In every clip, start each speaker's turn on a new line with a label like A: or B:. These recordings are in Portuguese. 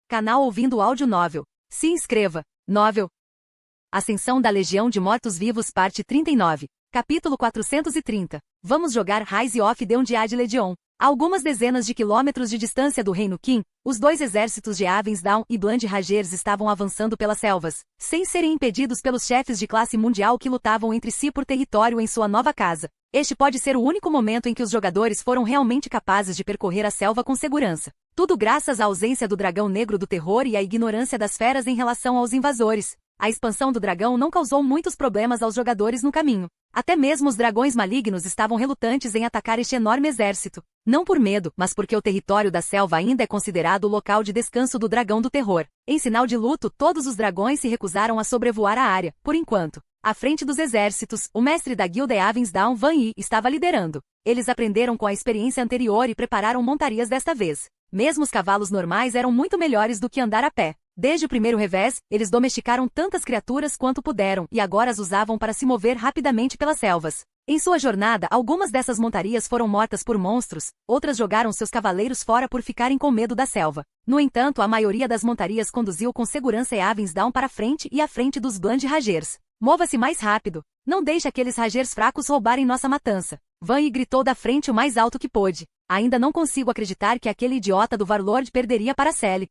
A: Canal Ouvindo Áudio Novel. Se inscreva. Novel. Ascensão da Legião de Mortos-Vivos, parte 39. Capítulo 430. Vamos jogar Rise of the Undead Legion. A algumas dezenas de quilômetros de distância do Reino Qin, os dois exércitos de Avensdown e Blood Ragers estavam avançando pelas selvas, sem serem impedidos pelos chefes de classe mundial que lutavam entre si por território em sua nova casa. Este pode ser o único momento em que os jogadores foram realmente capazes de percorrer a selva com segurança. Tudo graças à ausência do dragão negro do terror e à ignorância das feras em relação aos invasores. A expansão do dragão não causou muitos problemas aos jogadores no caminho. Até mesmo os dragões malignos estavam relutantes em atacar este enorme exército. Não por medo, mas porque o território da selva ainda é considerado o local de descanso do dragão do terror. Em sinal de luto, todos os dragões se recusaram a sobrevoar a área, por enquanto. À frente dos exércitos, o mestre da guilda Avensdown, Van Yi, estava liderando. Eles aprenderam com a experiência anterior e prepararam montarias desta vez. Mesmo os cavalos normais eram muito melhores do que andar a pé. Desde o primeiro revés, eles domesticaram tantas criaturas quanto puderam e agora as usavam para se mover rapidamente pelas selvas. Em sua jornada, algumas dessas montarias foram mortas por monstros, outras jogaram seus cavaleiros fora por ficarem com medo da selva. No entanto, a maioria das montarias conduziu com segurança e Avensdown para frente e à frente dos Blood Ragers. Mova-se mais rápido. Não deixe aqueles Ragers fracos roubarem nossa matança. Van Yi gritou da frente o mais alto que pôde. Ainda não consigo acreditar que aquele idiota do Warlord perderia para Sally.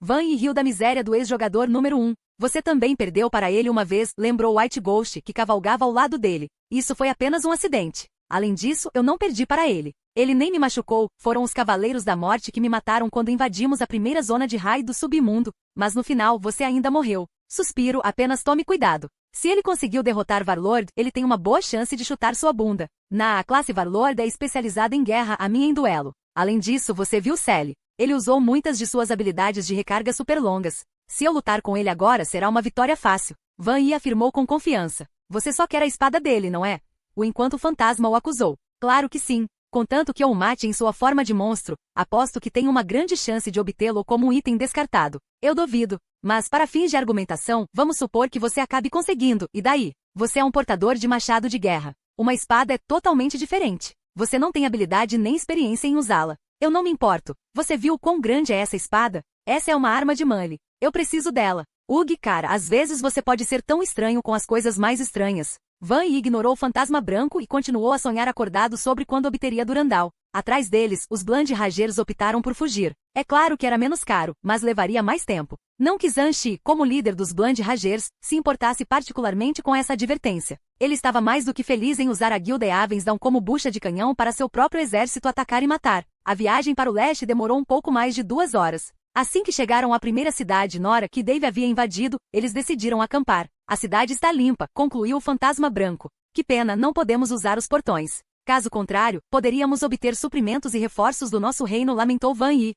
A: Van Yi riu da miséria do ex-jogador número 1. Você também perdeu para ele uma vez, lembrou White Ghost, que cavalgava ao lado dele. Isso foi apenas um acidente. Além disso, eu não perdi para ele. Ele nem me machucou, foram os Cavaleiros da Morte que me mataram quando invadimos a primeira zona de raio do submundo. Mas no final, você ainda morreu. Suspiro, apenas tome cuidado. Se ele conseguiu derrotar Warlord, ele tem uma boa chance de chutar sua bunda. A classe Warlord é especializada em guerra, a minha em duelo. Além disso, você viu Sally. Ele usou muitas de suas habilidades de recarga super longas. Se eu lutar com ele agora, será uma vitória fácil. Van Yi afirmou com confiança. Você só quer a espada dele, não é? O enquanto fantasma o acusou. Claro que sim. Contanto que eu o mate em sua forma de monstro, aposto que tem uma grande chance de obtê-lo como um item descartado. Eu duvido. Mas para fins de argumentação, vamos supor que você acabe conseguindo, e daí? Você é um portador de machado de guerra. Uma espada é totalmente diferente. Você não tem habilidade nem experiência em usá-la. Eu não me importo. Você viu quão grande é essa espada? Essa é uma arma de melee. Eu preciso dela. Ugh, cara, às vezes você pode ser tão estranho com as coisas mais estranhas. Van Yi ignorou o fantasma branco e continuou a sonhar acordado sobre quando obteria Durandal. Atrás deles, os Blood Ragers optaram por fugir. É claro que era menos caro, mas levaria mais tempo. Não que Zhang Shi, como líder dos Blood Ragers, se importasse particularmente com essa advertência. Ele estava mais do que feliz em usar a guilda Avensdown como bucha de canhão para seu próprio exército atacar e matar. A viagem para o leste demorou um pouco mais de 2 horas. Assim que chegaram à primeira cidade Nora que Dave havia invadido, eles decidiram acampar. A cidade está limpa, concluiu o fantasma branco. Que pena, não podemos usar os portões. Caso contrário, poderíamos obter suprimentos e reforços do nosso reino, lamentou Van Yi.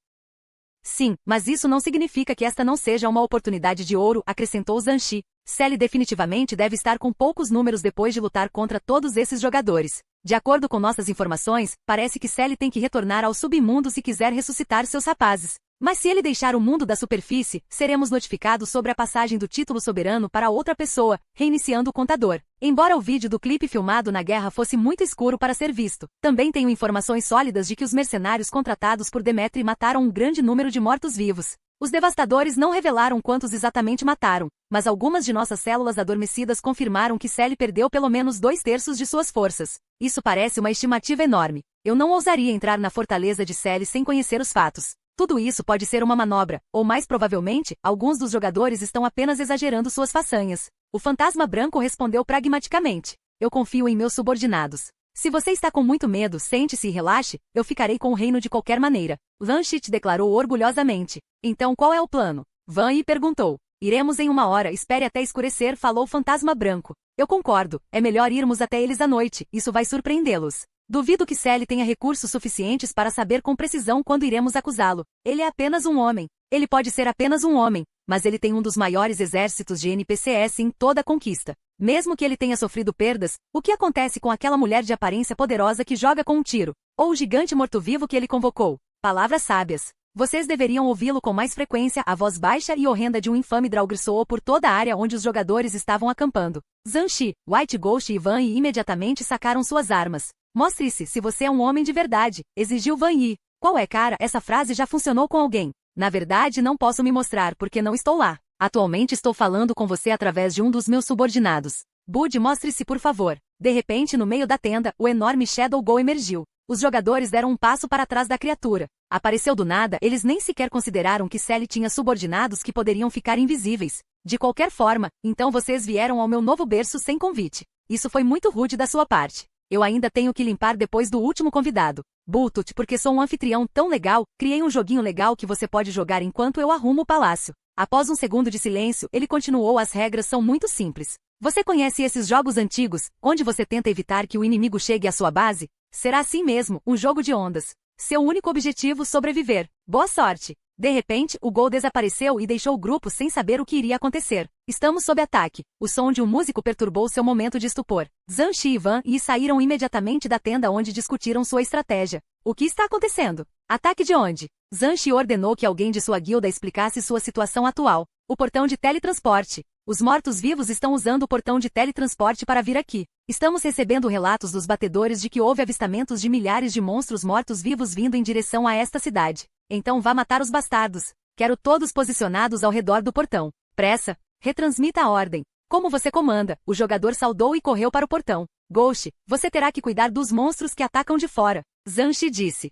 A: Sim, mas isso não significa que esta não seja uma oportunidade de ouro, acrescentou Zhang Shi. Sally definitivamente deve estar com poucos números depois de lutar contra todos esses jogadores. De acordo com nossas informações, parece que Sally tem que retornar ao submundo se quiser ressuscitar seus rapazes. Mas se ele deixar o mundo da superfície, seremos notificados sobre a passagem do título soberano para outra pessoa, reiniciando o contador. Embora o vídeo do clipe filmado na guerra fosse muito escuro para ser visto, também tenho informações sólidas de que os mercenários contratados por Demetri mataram um grande número de mortos-vivos. Os devastadores não revelaram quantos exatamente mataram, mas algumas de nossas células adormecidas confirmaram que Sally perdeu pelo menos 2/3 de suas forças. Isso parece uma estimativa enorme. Eu não ousaria entrar na fortaleza de Sally sem conhecer os fatos. Tudo isso pode ser uma manobra, ou mais provavelmente, alguns dos jogadores estão apenas exagerando suas façanhas. O fantasma branco respondeu pragmaticamente. Eu confio em meus subordinados. Se você está com muito medo, sente-se e relaxe, eu ficarei com o reino de qualquer maneira. Lanchit declarou orgulhosamente. Então qual é o plano? Van Yi perguntou. Iremos em 1 hora, espere até escurecer, falou o fantasma branco. Eu concordo, é melhor irmos até eles à noite, isso vai surpreendê-los. Duvido que Sally tenha recursos suficientes para saber com precisão quando iremos acusá-lo. Ele é apenas um homem. Ele pode ser apenas um homem, mas ele tem um dos maiores exércitos de NPCs em toda a conquista. Mesmo que ele tenha sofrido perdas, o que acontece com aquela mulher de aparência poderosa que joga com um tiro? Ou o gigante morto-vivo que ele convocou? Palavras sábias. Vocês deveriam ouvi-lo com mais frequência. A voz baixa e horrenda de um infame Draugr soou por toda a área onde os jogadores estavam acampando. Zhang Shi, White Ghost e Van Yi imediatamente sacaram suas armas. Mostre-se se você é um homem de verdade, exigiu Van Yi. Qual é, cara? Essa frase já funcionou com alguém. Na verdade, não posso me mostrar porque não estou lá. Atualmente estou falando com você através de um dos meus subordinados. Bud, mostre-se por favor. De repente, no meio da tenda, o enorme Shadow Go emergiu. Os jogadores deram um passo para trás da criatura. Apareceu do nada, eles nem sequer consideraram que Sally tinha subordinados que poderiam ficar invisíveis. De qualquer forma, então vocês vieram ao meu novo berço sem convite. Isso foi muito rude da sua parte. Eu ainda tenho que limpar depois do último convidado. Butut, porque sou um anfitrião tão legal, criei um joguinho legal que você pode jogar enquanto eu arrumo o palácio. Após um segundo de silêncio, ele continuou: as regras são muito simples. Você conhece esses jogos antigos, onde você tenta evitar que o inimigo chegue à sua base? Será assim mesmo, um jogo de ondas. Seu único objetivo: sobreviver. Boa sorte! De repente, o Gol desapareceu e deixou o grupo sem saber o que iria acontecer. Estamos sob ataque. O som de um músico perturbou seu momento de estupor. Zhanshi e Van Yi saíram imediatamente da tenda onde discutiram sua estratégia. O que está acontecendo? Ataque de onde? Zhanshi ordenou que alguém de sua guilda explicasse sua situação atual. O portão de teletransporte. Os mortos-vivos estão usando o portão de teletransporte para vir aqui. Estamos recebendo relatos dos batedores de que houve avistamentos de milhares de monstros mortos-vivos vindo em direção a esta cidade. Então vá matar os bastardos. Quero todos posicionados ao redor do portão. Pressa. Retransmita a ordem. Como você comanda, o jogador saudou e correu para o portão. Ghost, você terá que cuidar dos monstros que atacam de fora. Zhanshi disse.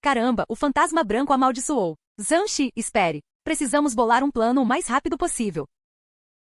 A: Caramba, o fantasma branco amaldiçoou. Zhanshi, espere. Precisamos bolar um plano o mais rápido possível.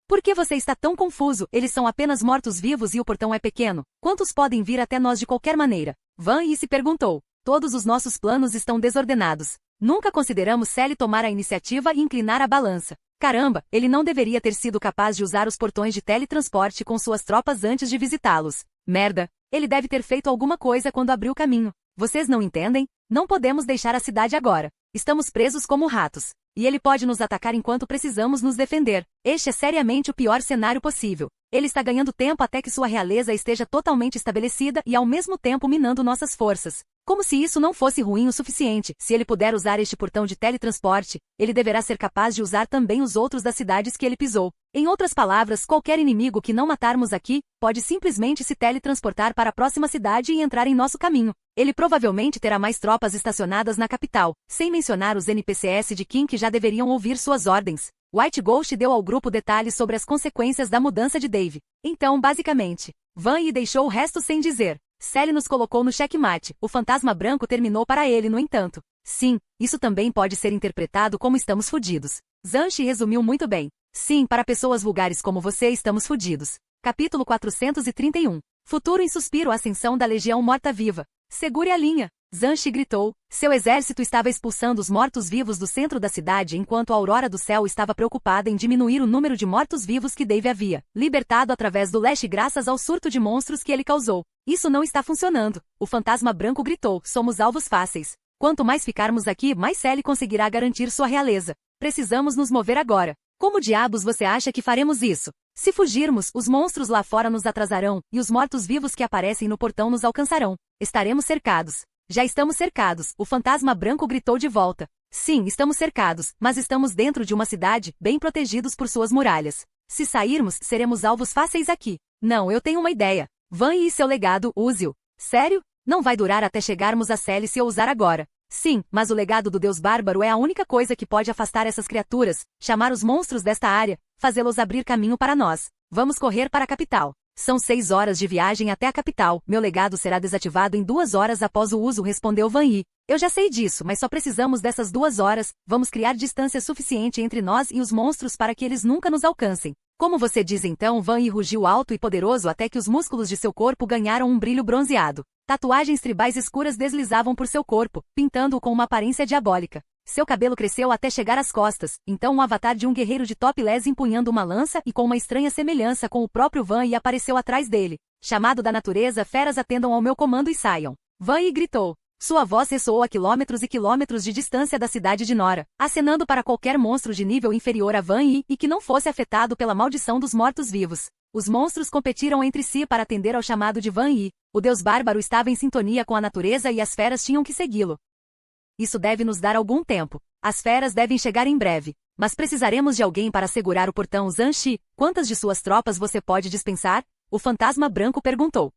A: Por que você está tão confuso? Eles são apenas mortos-vivos e o portão é pequeno. Quantos podem vir até nós de qualquer maneira? Van Yi se perguntou. Todos os nossos planos estão desordenados. Nunca consideramos Sally tomar a iniciativa e inclinar a balança. Caramba, ele não deveria ter sido capaz de usar os portões de teletransporte com suas tropas antes de visitá-los. Merda, ele deve ter feito alguma coisa quando abriu o caminho. Vocês não entendem? Não podemos deixar a cidade agora. Estamos presos como ratos. E ele pode nos atacar enquanto precisamos nos defender. Este é seriamente o pior cenário possível. Ele está ganhando tempo até que sua realeza esteja totalmente estabelecida e ao mesmo tempo minando nossas forças. Como se isso não fosse ruim o suficiente, se ele puder usar este portão de teletransporte, ele deverá ser capaz de usar também os outros das cidades que ele pisou. Em outras palavras, qualquer inimigo que não matarmos aqui, pode simplesmente se teletransportar para a próxima cidade e entrar em nosso caminho. Ele provavelmente terá mais tropas estacionadas na capital, sem mencionar os NPCs de Kim que já deveriam ouvir suas ordens. White Ghost deu ao grupo detalhes sobre as consequências da mudança de Dave. Então, basicamente, Van Yi deixou o resto sem dizer. Sally nos colocou no checkmate. O fantasma branco terminou para ele, no entanto. Sim, isso também pode ser interpretado como estamos fudidos. Zhanshi resumiu muito bem. Sim, para pessoas vulgares como você estamos fudidos. Capítulo 431. Futuro em suspiro. Ascensão da Legião Morta-Viva. Segure a linha. Zhanshi gritou. Seu exército estava expulsando os mortos-vivos do centro da cidade enquanto a Aurora do Céu estava preocupada em diminuir o número de mortos-vivos que Dave havia libertado através do Lash graças ao surto de monstros que ele causou. Isso não está funcionando. O fantasma branco gritou. Somos alvos fáceis. Quanto mais ficarmos aqui, mais Sally conseguirá garantir sua realeza. Precisamos nos mover agora. Como diabos você acha que faremos isso? Se fugirmos, os monstros lá fora nos atrasarão, e os mortos-vivos que aparecem no portão nos alcançarão. Estaremos cercados. Já estamos cercados, o fantasma branco gritou de volta. Sim, estamos cercados, mas estamos dentro de uma cidade, bem protegidos por suas muralhas. Se sairmos, seremos alvos fáceis aqui. Não, eu tenho uma ideia. Van Yi e seu legado, use-o. Sério? Não vai durar até chegarmos a Sally se eu usar agora. Sim, mas o legado do Deus Bárbaro é a única coisa que pode afastar essas criaturas, chamar os monstros desta área, fazê-los abrir caminho para nós. Vamos correr para a capital. São 6 horas de viagem até a capital. Meu legado será desativado em 2 horas após o uso, respondeu Van Yi. Eu já sei disso, mas só precisamos dessas 2 horas. Vamos criar distância suficiente entre nós e os monstros para que eles nunca nos alcancem. Como você diz então? Van Yi rugiu alto e poderoso até que os músculos de seu corpo ganharam um brilho bronzeado. Tatuagens tribais escuras deslizavam por seu corpo, pintando-o com uma aparência diabólica. Seu cabelo cresceu até chegar às costas, então um avatar de um guerreiro de topless empunhando uma lança e com uma estranha semelhança com o próprio Van Yi apareceu atrás dele. Chamado da natureza, feras atendam ao meu comando e saiam. Van Yi gritou. Sua voz ressoou a quilômetros e quilômetros de distância da cidade de Nora, acenando para qualquer monstro de nível inferior a Van Yi e que não fosse afetado pela maldição dos mortos-vivos. Os monstros competiram entre si para atender ao chamado de Van Yi. O deus bárbaro estava em sintonia com a natureza e as feras tinham que segui-lo. Isso deve nos dar algum tempo. As feras devem chegar em breve. Mas precisaremos de alguém para segurar o portão. Zhanshi, quantas de suas tropas você pode dispensar? O fantasma branco perguntou.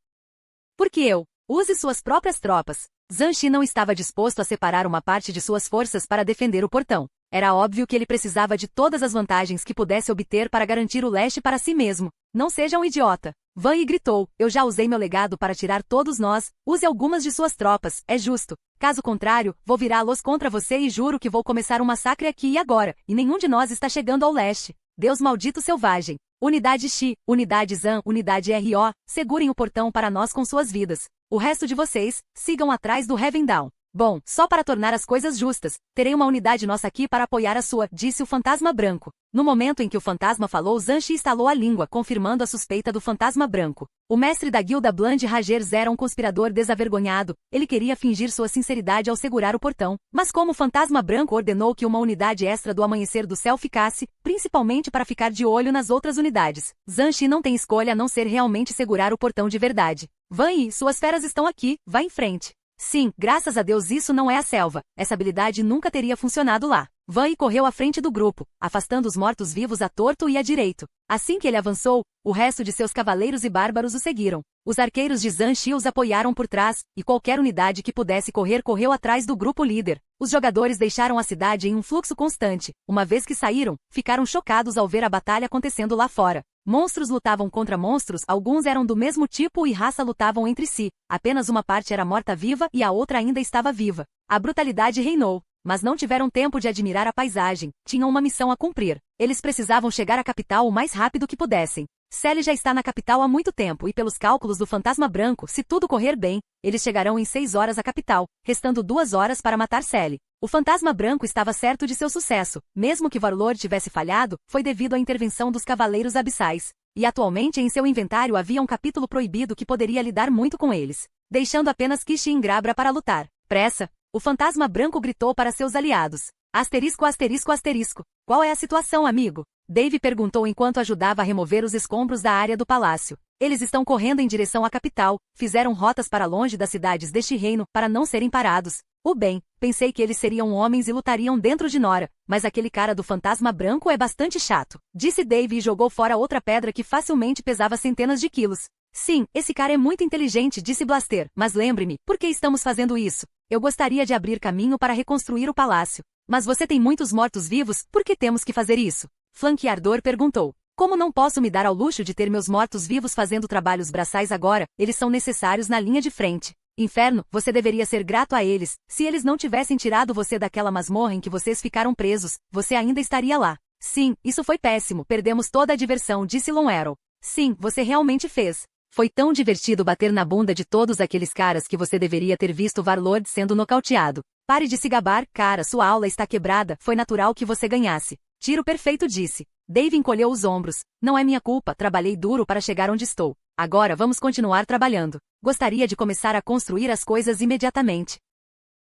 A: Por que eu? Use suas próprias tropas. Zhanshi não estava disposto a separar uma parte de suas forças para defender o portão. Era óbvio que ele precisava de todas as vantagens que pudesse obter para garantir o leste para si mesmo. Não seja um idiota. Van Yi gritou, eu já usei meu legado para tirar todos nós, use algumas de suas tropas, é justo. Caso contrário, vou virá-los contra você e juro que vou começar um massacre aqui e agora, e nenhum de nós está chegando ao leste. Deus maldito selvagem. Unidade Xi, Unidade Zan, Unidade RO, segurem o portão para nós com suas vidas. O resto de vocês, sigam atrás do Heaven Dawn. Bom, só para tornar as coisas justas, terei uma unidade nossa aqui para apoiar a sua, disse o fantasma branco. No momento em que o fantasma falou, Zan Shi estalou a língua, confirmando a suspeita do fantasma branco. O mestre da guilda Bland Ragers era um conspirador desavergonhado, ele queria fingir sua sinceridade ao segurar o portão, mas como o fantasma branco ordenou que uma unidade extra do amanhecer do céu ficasse, principalmente para ficar de olho nas outras unidades, Zan Shi não tem escolha a não ser realmente segurar o portão de verdade. Van Yi, suas feras estão aqui, vá em frente. Sim, graças a Deus isso não é a selva, essa habilidade nunca teria funcionado lá. Van Yi correu à frente do grupo, afastando os mortos-vivos à torto e à direito. Assim que ele avançou, o resto de seus cavaleiros e bárbaros o seguiram. Os arqueiros de Zan Shi os apoiaram por trás, e qualquer unidade que pudesse correr correu atrás do grupo líder. Os jogadores deixaram a cidade em um fluxo constante. Uma vez que saíram, ficaram chocados ao ver a batalha acontecendo lá fora. Monstros lutavam contra monstros, alguns eram do mesmo tipo e raça lutavam entre si. Apenas uma parte era morta-viva e a outra ainda estava viva. A brutalidade reinou, mas não tiveram tempo de admirar a paisagem, tinham uma missão a cumprir. Eles precisavam chegar à capital o mais rápido que pudessem. Sally já está na capital há muito tempo e pelos cálculos do fantasma branco, se tudo correr bem, eles chegarão em 6 horas à capital, restando 2 horas para matar Sally. O fantasma branco estava certo de seu sucesso, mesmo que Warlord tivesse falhado, foi devido à intervenção dos cavaleiros abissais. E atualmente em seu inventário havia um capítulo proibido que poderia lidar muito com eles, deixando apenas Kishi e Ingrabra para lutar. Pressa! O fantasma branco gritou para seus aliados. Asterisco, asterisco, asterisco. Qual é a situação, amigo? Dave perguntou enquanto ajudava a remover os escombros da área do palácio. Eles estão correndo em direção à capital, fizeram rotas para longe das cidades deste reino, para não serem parados. Bem, pensei que eles seriam homens e lutariam dentro de Nora, mas aquele cara do fantasma branco é bastante chato, disse Dave e jogou fora outra pedra que facilmente pesava centenas de quilos. Sim, esse cara é muito inteligente, disse Blaster, mas lembre-me, por que estamos fazendo isso? Eu gostaria de abrir caminho para reconstruir o palácio. Mas você tem muitos mortos-vivos, por que temos que fazer isso? Flanqueador perguntou. Como não posso me dar ao luxo de ter meus mortos-vivos fazendo trabalhos braçais agora, eles são necessários na linha de frente. Inferno, você deveria ser grato a eles. Se eles não tivessem tirado você daquela masmorra em que vocês ficaram presos, você ainda estaria lá. Sim, isso foi péssimo, perdemos toda a diversão, disse Long Arrow. Sim, você realmente fez. Foi tão divertido bater na bunda de todos aqueles caras que você deveria ter visto Warlord sendo nocauteado. Pare de se gabar, cara, sua aula está quebrada, foi natural que você ganhasse. Tiro perfeito, disse. Dave encolheu os ombros. Não é minha culpa, trabalhei duro para chegar onde estou. Agora vamos continuar trabalhando. Gostaria de começar a construir as coisas imediatamente.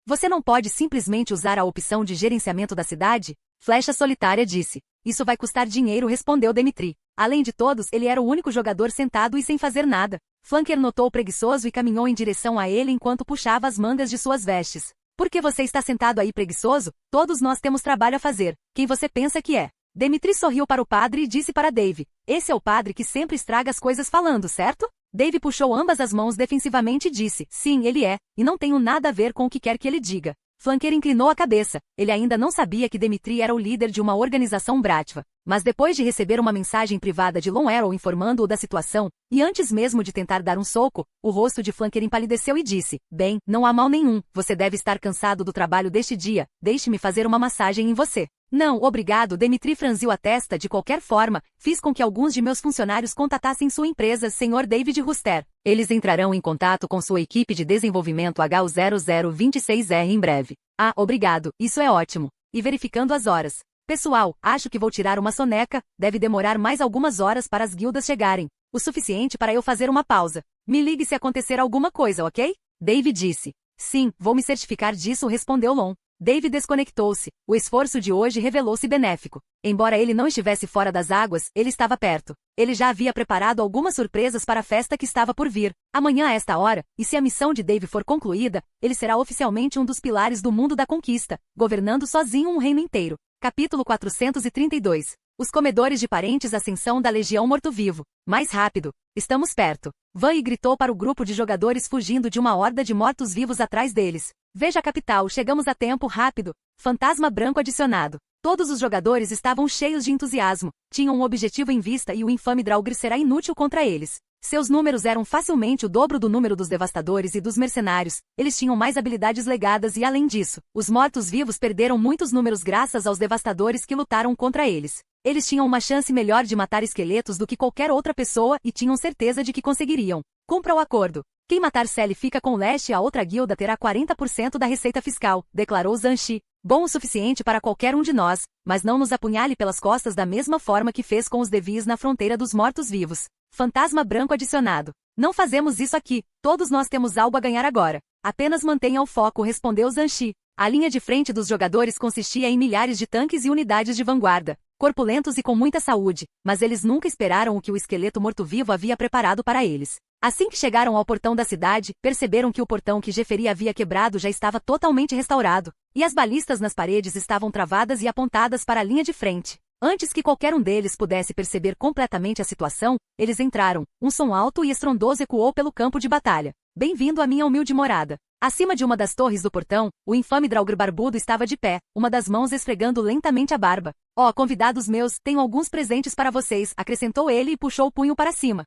A: Você não pode simplesmente usar a opção de gerenciamento da cidade? Flecha Solitária disse. Isso vai custar dinheiro, respondeu Demitri. Além de todos, ele era o único jogador sentado e sem fazer nada. Flanker notou o preguiçoso e caminhou em direção a ele enquanto puxava as mangas de suas vestes. Por que você está sentado aí preguiçoso? Todos nós temos trabalho a fazer. Quem você pensa que é? Demitri sorriu para o padre e disse para Dave. Esse é o padre que sempre estraga as coisas falando, certo? Dave puxou ambas as mãos defensivamente e disse. Sim, ele é, e não tenho nada a ver com o que quer que ele diga. Flanker inclinou a cabeça. Ele ainda não sabia que Demitri era o líder de uma organização Bratva. Mas depois de receber uma mensagem privada de Long Arrow informando-o da situação, e antes mesmo de tentar dar um soco, o rosto de Flanker empalideceu e disse. Bem, não há mal nenhum, você deve estar cansado do trabalho deste dia, deixe-me fazer uma massagem em você. Não, obrigado, Demitri franziu a testa de qualquer forma, fiz com que alguns de meus funcionários contatassem sua empresa, Sr. David Ruster. Eles entrarão em contato com sua equipe de desenvolvimento HU0026R em breve. Ah, obrigado, isso é ótimo. E verificando as horas. Pessoal, acho que vou tirar uma soneca, deve demorar mais algumas horas para as guildas chegarem. O suficiente para eu fazer uma pausa. Me ligue se acontecer alguma coisa, ok? Dave disse. Sim, vou me certificar disso, respondeu Lon. Dave desconectou-se. O esforço de hoje revelou-se benéfico. Embora ele não estivesse fora das águas, ele estava perto. Ele já havia preparado algumas surpresas para a festa que estava por vir. Amanhã a esta hora, e se a missão de Dave for concluída, ele será oficialmente um dos pilares do mundo da conquista, governando sozinho um reino inteiro. Capítulo 432. Os comedores de parentes, ascensão da Legião Morto-Vivo. Mais rápido. Estamos perto. Van Yi gritou para o grupo de jogadores fugindo de uma horda de mortos-vivos atrás deles. Veja a capital, chegamos a tempo, rápido. Fantasma branco adicionado. Todos os jogadores estavam cheios de entusiasmo, tinham um objetivo em vista e o infame Draugr será inútil contra eles. Seus números eram facilmente o dobro do número dos devastadores e dos mercenários, eles tinham mais habilidades legadas e, além disso, os mortos-vivos perderam muitos números graças aos devastadores que lutaram contra eles. Eles tinham uma chance melhor de matar esqueletos do que qualquer outra pessoa e tinham certeza de que conseguiriam. Cumpra o acordo. Quem matar Sally fica com leste e a outra guilda terá 40% da receita fiscal, declarou Zanshi. Bom o suficiente para qualquer um de nós, mas não nos apunhale pelas costas da mesma forma que fez com os Devis na fronteira dos mortos-vivos. Fantasma branco adicionado. Não fazemos isso aqui, todos nós temos algo a ganhar agora. Apenas mantenha o foco, respondeu Zanshi. A linha de frente dos jogadores consistia em milhares de tanques e unidades de vanguarda, corpulentos e com muita saúde, mas eles nunca esperaram o que o esqueleto morto-vivo havia preparado para eles. Assim que chegaram ao portão da cidade, perceberam que o portão que Jeferi havia quebrado já estava totalmente restaurado, e as balistas nas paredes estavam travadas e apontadas para a linha de frente. Antes que qualquer um deles pudesse perceber completamente a situação, eles entraram. Um som alto e estrondoso ecoou pelo campo de batalha. Bem-vindo à minha humilde morada. Acima de uma das torres do portão, o infame Draugr barbudo estava de pé, uma das mãos esfregando lentamente a barba. Ó, convidados meus, tenho alguns presentes para vocês, acrescentou ele e puxou o punho para cima.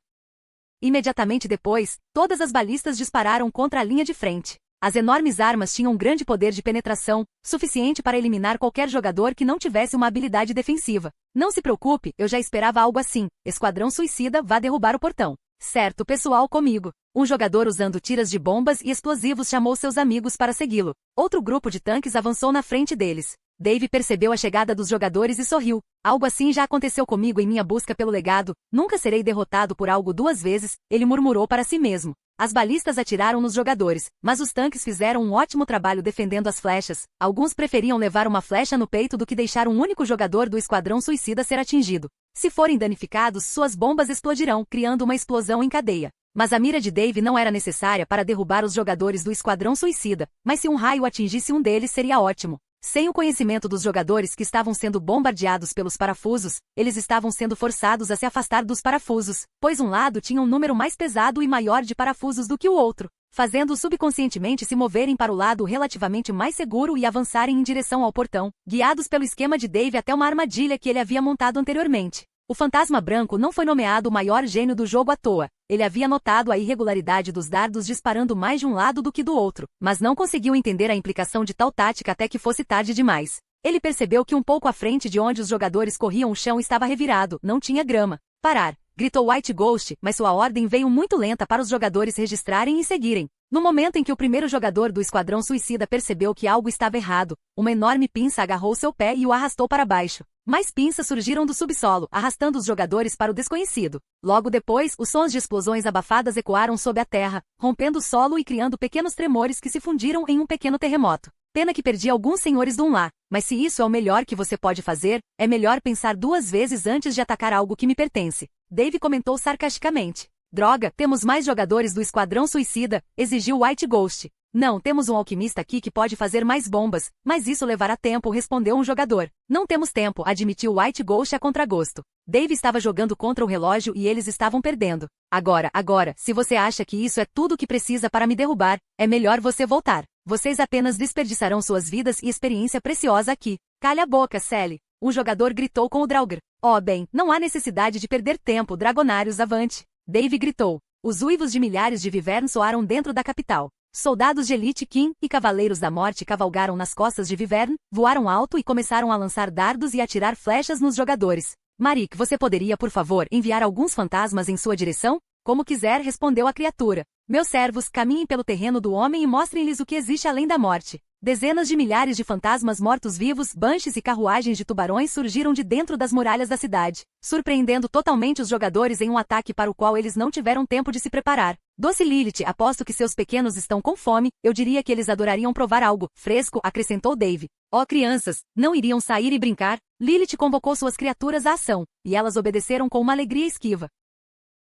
A: Imediatamente depois, todas as balistas dispararam contra a linha de frente. As enormes armas tinham um grande poder de penetração, suficiente para eliminar qualquer jogador que não tivesse uma habilidade defensiva. Não se preocupe, eu já esperava algo assim. Esquadrão suicida, vá derrubar o portão. Certo, pessoal, comigo. Um jogador usando tiras de bombas e explosivos chamou seus amigos para segui-lo. Outro grupo de tanques avançou na frente deles. Dave percebeu a chegada dos jogadores e sorriu. Algo assim já aconteceu comigo em minha busca pelo legado. Nunca serei derrotado por algo duas vezes, ele murmurou para si mesmo. As balistas atiraram nos jogadores, mas os tanques fizeram um ótimo trabalho defendendo as flechas. Alguns preferiam levar uma flecha no peito do que deixar um único jogador do esquadrão suicida ser atingido. Se forem danificados, suas bombas explodirão, criando uma explosão em cadeia. Mas a mira de Dave não era necessária para derrubar os jogadores do esquadrão suicida, mas se um raio atingisse um deles seria ótimo. Sem o conhecimento dos jogadores que estavam sendo bombardeados pelos parafusos, eles estavam sendo forçados a se afastar dos parafusos, pois um lado tinha um número mais pesado e maior de parafusos do que o outro, fazendo-os subconscientemente se moverem para o lado relativamente mais seguro e avançarem em direção ao portão, guiados pelo esquema de Dave até uma armadilha que ele havia montado anteriormente. O Fantasma Branco não foi nomeado o maior gênio do jogo à toa. Ele havia notado a irregularidade dos dardos disparando mais de um lado do que do outro, mas não conseguiu entender a implicação de tal tática até que fosse tarde demais. Ele percebeu que um pouco à frente de onde os jogadores corriam o chão estava revirado, não tinha grama. Parar! Gritou White Ghost, mas sua ordem veio muito lenta para os jogadores registrarem e seguirem. No momento em que o primeiro jogador do esquadrão suicida percebeu que algo estava errado, uma enorme pinça agarrou seu pé e o arrastou para baixo. Mais pinças surgiram do subsolo, arrastando os jogadores para o desconhecido. Logo depois, os sons de explosões abafadas ecoaram sob a terra, rompendo o solo e criando pequenos tremores que se fundiram em um pequeno terremoto. Pena que perdi alguns senhores do Unlá, mas se isso é o melhor que você pode fazer, é melhor pensar duas vezes antes de atacar algo que me pertence. Dave comentou sarcasticamente. Droga, temos mais jogadores do esquadrão suicida, exigiu White Ghost. Não, temos um alquimista aqui que pode fazer mais bombas, mas isso levará tempo, respondeu um jogador. Não temos tempo, admitiu White Ghost a contragosto. Dave estava jogando contra o relógio e eles estavam perdendo. Agora, se você acha que isso é tudo o que precisa para me derrubar, é melhor você voltar. Vocês apenas desperdiçarão suas vidas e experiência preciosa aqui. Calha a boca, Sally. Um jogador gritou com o Draugr. Oh bem, não há necessidade de perder tempo, dragonários, avante. Dave gritou. Os uivos de milhares de Vivern soaram dentro da capital. Soldados de Elite King e Cavaleiros da Morte cavalgaram nas costas de Vivern, voaram alto e começaram a lançar dardos e atirar flechas nos jogadores. Marik, você poderia, por favor, enviar alguns fantasmas em sua direção? Como quiser, respondeu a criatura. Meus servos, caminhem pelo terreno do homem e mostrem-lhes o que existe além da morte. Dezenas de milhares de fantasmas mortos-vivos, banshees e carruagens de tubarões surgiram de dentro das muralhas da cidade, surpreendendo totalmente os jogadores em um ataque para o qual eles não tiveram tempo de se preparar. Doce Lilith, aposto que seus pequenos estão com fome, eu diria que eles adorariam provar algo fresco, acrescentou Dave. Ó crianças, não iriam sair e brincar? Lilith convocou suas criaturas à ação, e elas obedeceram com uma alegria esquiva.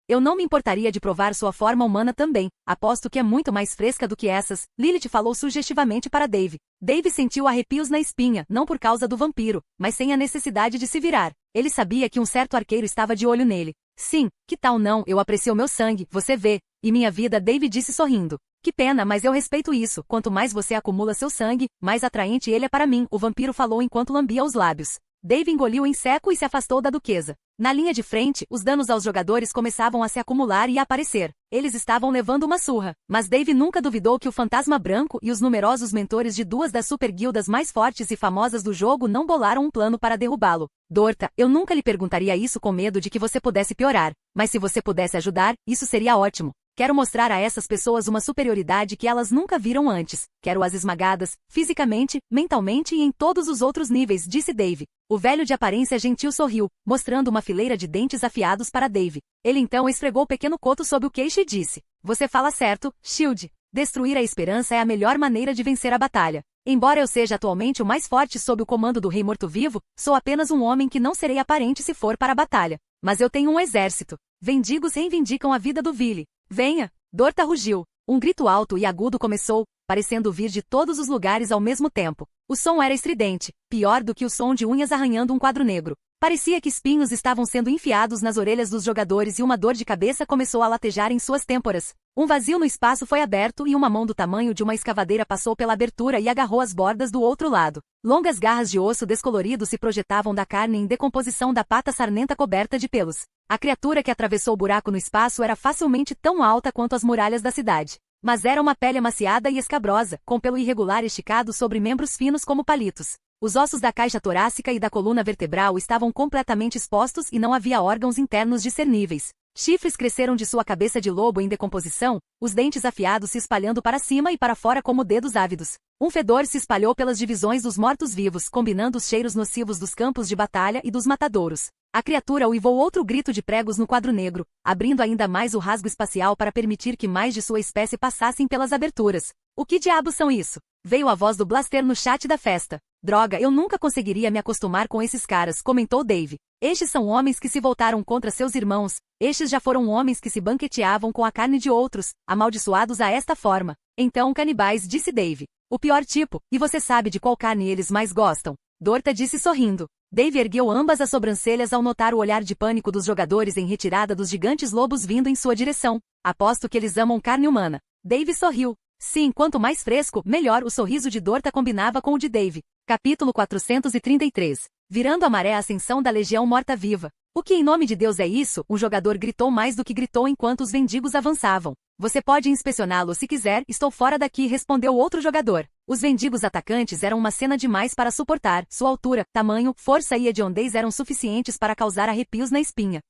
A: Eu não me importaria de provar sua forma humana também, aposto que é muito mais fresca do que essas, Lilith falou sugestivamente para Dave. Dave sentiu arrepios na espinha, não por causa do vampiro, mas sem a necessidade de se virar. Ele sabia que um certo arqueiro estava de olho nele. Sim, que tal não, eu aprecio meu sangue, você vê. E minha vida, Dave disse sorrindo. Que pena, mas eu respeito isso. Quanto mais você acumula seu sangue, mais atraente ele é para mim, o vampiro falou enquanto lambia os lábios. Dave engoliu em seco e se afastou da duquesa. Na linha de frente, os danos aos jogadores começavam a se acumular e a aparecer. Eles estavam levando uma surra, mas Dave nunca duvidou que o Fantasma Branco e os numerosos mentores de duas das super guildas mais fortes e famosas do jogo não bolaram um plano para derrubá-lo. Dorta, eu nunca lhe perguntaria isso com medo de que você pudesse piorar, mas se você pudesse ajudar, isso seria ótimo. Quero mostrar a essas pessoas uma superioridade que elas nunca viram antes. Quero-as esmagadas, fisicamente, mentalmente e em todos os outros níveis, disse Dave. O velho de aparência gentil sorriu, mostrando uma fileira de dentes afiados para Dave. Ele então esfregou o pequeno coto sob o queixo e disse: Você fala certo, Shield. Destruir a esperança é a melhor maneira de vencer a batalha. Embora eu seja atualmente o mais forte sob o comando do Rei Morto-Vivo, sou apenas um homem que não serei aparente se for para a batalha. Mas eu tenho um exército. Vendigos reivindicam a vida do Vili. Venha! Dorta rugiu. Um grito alto e agudo começou, parecendo vir de todos os lugares ao mesmo tempo. O som era estridente, pior do que o som de unhas arranhando um quadro negro. Parecia que espinhos estavam sendo enfiados nas orelhas dos jogadores e uma dor de cabeça começou a latejar em suas têmporas. Um vazio no espaço foi aberto e uma mão do tamanho de uma escavadeira passou pela abertura e agarrou as bordas do outro lado. Longas garras de osso descolorido se projetavam da carne em decomposição da pata sarnenta coberta de pelos. A criatura que atravessou o buraco no espaço era facilmente tão alta quanto as muralhas da cidade. Mas era uma pele amaciada e escabrosa, com pelo irregular esticado sobre membros finos como palitos. Os ossos da caixa torácica e da coluna vertebral estavam completamente expostos e não havia órgãos internos discerníveis. Chifres cresceram de sua cabeça de lobo em decomposição, os dentes afiados se espalhando para cima e para fora como dedos ávidos. Um fedor se espalhou pelas divisões dos mortos-vivos, combinando os cheiros nocivos dos campos de batalha e dos matadouros. A criatura uivou outro grito de pregos no quadro negro, abrindo ainda mais o rasgo espacial para permitir que mais de sua espécie passassem pelas aberturas. O que diabos são isso? Veio a voz do Blaster no chat da festa. Droga, eu nunca conseguiria me acostumar com esses caras, comentou Dave. Estes são homens que se voltaram contra seus irmãos, estes já foram homens que se banqueteavam com a carne de outros, amaldiçoados a esta forma. Então canibais, disse Dave. O pior tipo, e você sabe de qual carne eles mais gostam? Dorta disse sorrindo. Dave ergueu ambas as sobrancelhas ao notar o olhar de pânico dos jogadores em retirada dos gigantes lobos vindo em sua direção. Aposto que eles amam carne humana. Dave sorriu. Sim, quanto mais fresco, melhor. O sorriso de Dorta combinava com o de Dave. Capítulo 433. Virando a maré, a ascensão da Legião Morta-Viva. O que em nome de Deus é isso? Um jogador gritou mais do que gritou enquanto os vendigos avançavam. Você pode inspecioná-lo se quiser, estou fora daqui, respondeu outro jogador. Os vendigos atacantes eram uma cena demais para suportar, sua altura, tamanho, força e hediondez eram suficientes para causar arrepios na espinha.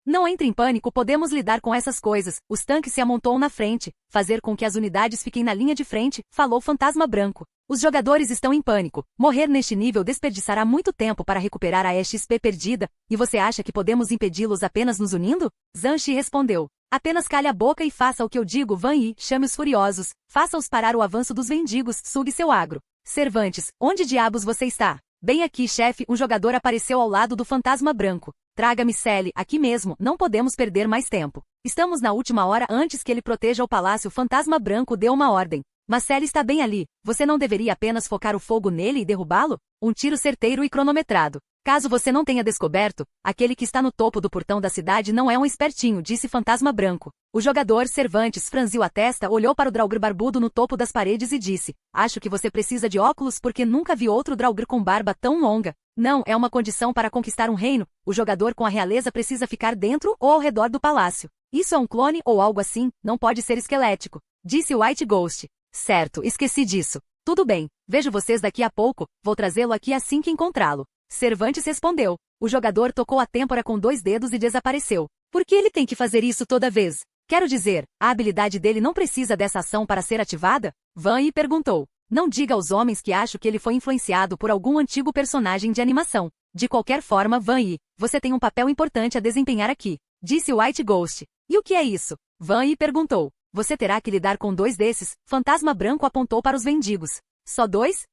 A: Não entre em pânico, podemos lidar com essas coisas. Os tanques se amontoam na frente, fazer com que as unidades fiquem na linha de frente, falou Fantasma Branco. Os jogadores estão em pânico. Morrer neste nível desperdiçará muito tempo para recuperar a XP perdida, e você acha que podemos impedi-los apenas nos unindo? Zanshi respondeu. Apenas calhe a boca e faça o que eu digo, Van Yi, chame os furiosos, faça-os parar o avanço dos vendigos, sugue seu agro. Cervantes, onde diabos você está? Bem aqui, chefe, um jogador apareceu ao lado do Fantasma Branco. Traga-me Sally, aqui mesmo, não podemos perder mais tempo. Estamos na última hora antes que ele proteja o palácio. O Fantasma Branco deu uma ordem. Mas Sally está bem ali, você não deveria apenas focar o fogo nele e derrubá-lo? Um tiro certeiro e cronometrado. Caso você não tenha descoberto, aquele que está no topo do portão da cidade não é um espertinho, disse Fantasma Branco. O jogador Cervantes franziu a testa, olhou para o Draugr barbudo no topo das paredes e disse, acho que você precisa de óculos porque nunca vi outro Draugr com barba tão longa. Não, é uma condição para conquistar um reino, o jogador com a realeza precisa ficar dentro ou ao redor do palácio. Isso é um clone ou algo assim, não pode ser esquelético, disse White Ghost. Certo, esqueci disso. Tudo bem, vejo vocês daqui a pouco, vou trazê-lo aqui assim que encontrá-lo. Cervantes respondeu. O jogador tocou a têmpora com 2 dedos e desapareceu. Por que ele tem que fazer isso toda vez? Quero dizer, a habilidade dele não precisa dessa ação para ser ativada? Van Yi perguntou. Não diga aos homens que acho que ele foi influenciado por algum antigo personagem de animação. De qualquer forma, Van Yi, você tem um papel importante a desempenhar aqui, disse White Ghost. E o que é isso? Van Yi perguntou. Você terá que lidar com 2 desses. Fantasma Branco apontou para os vendigos. Só 2?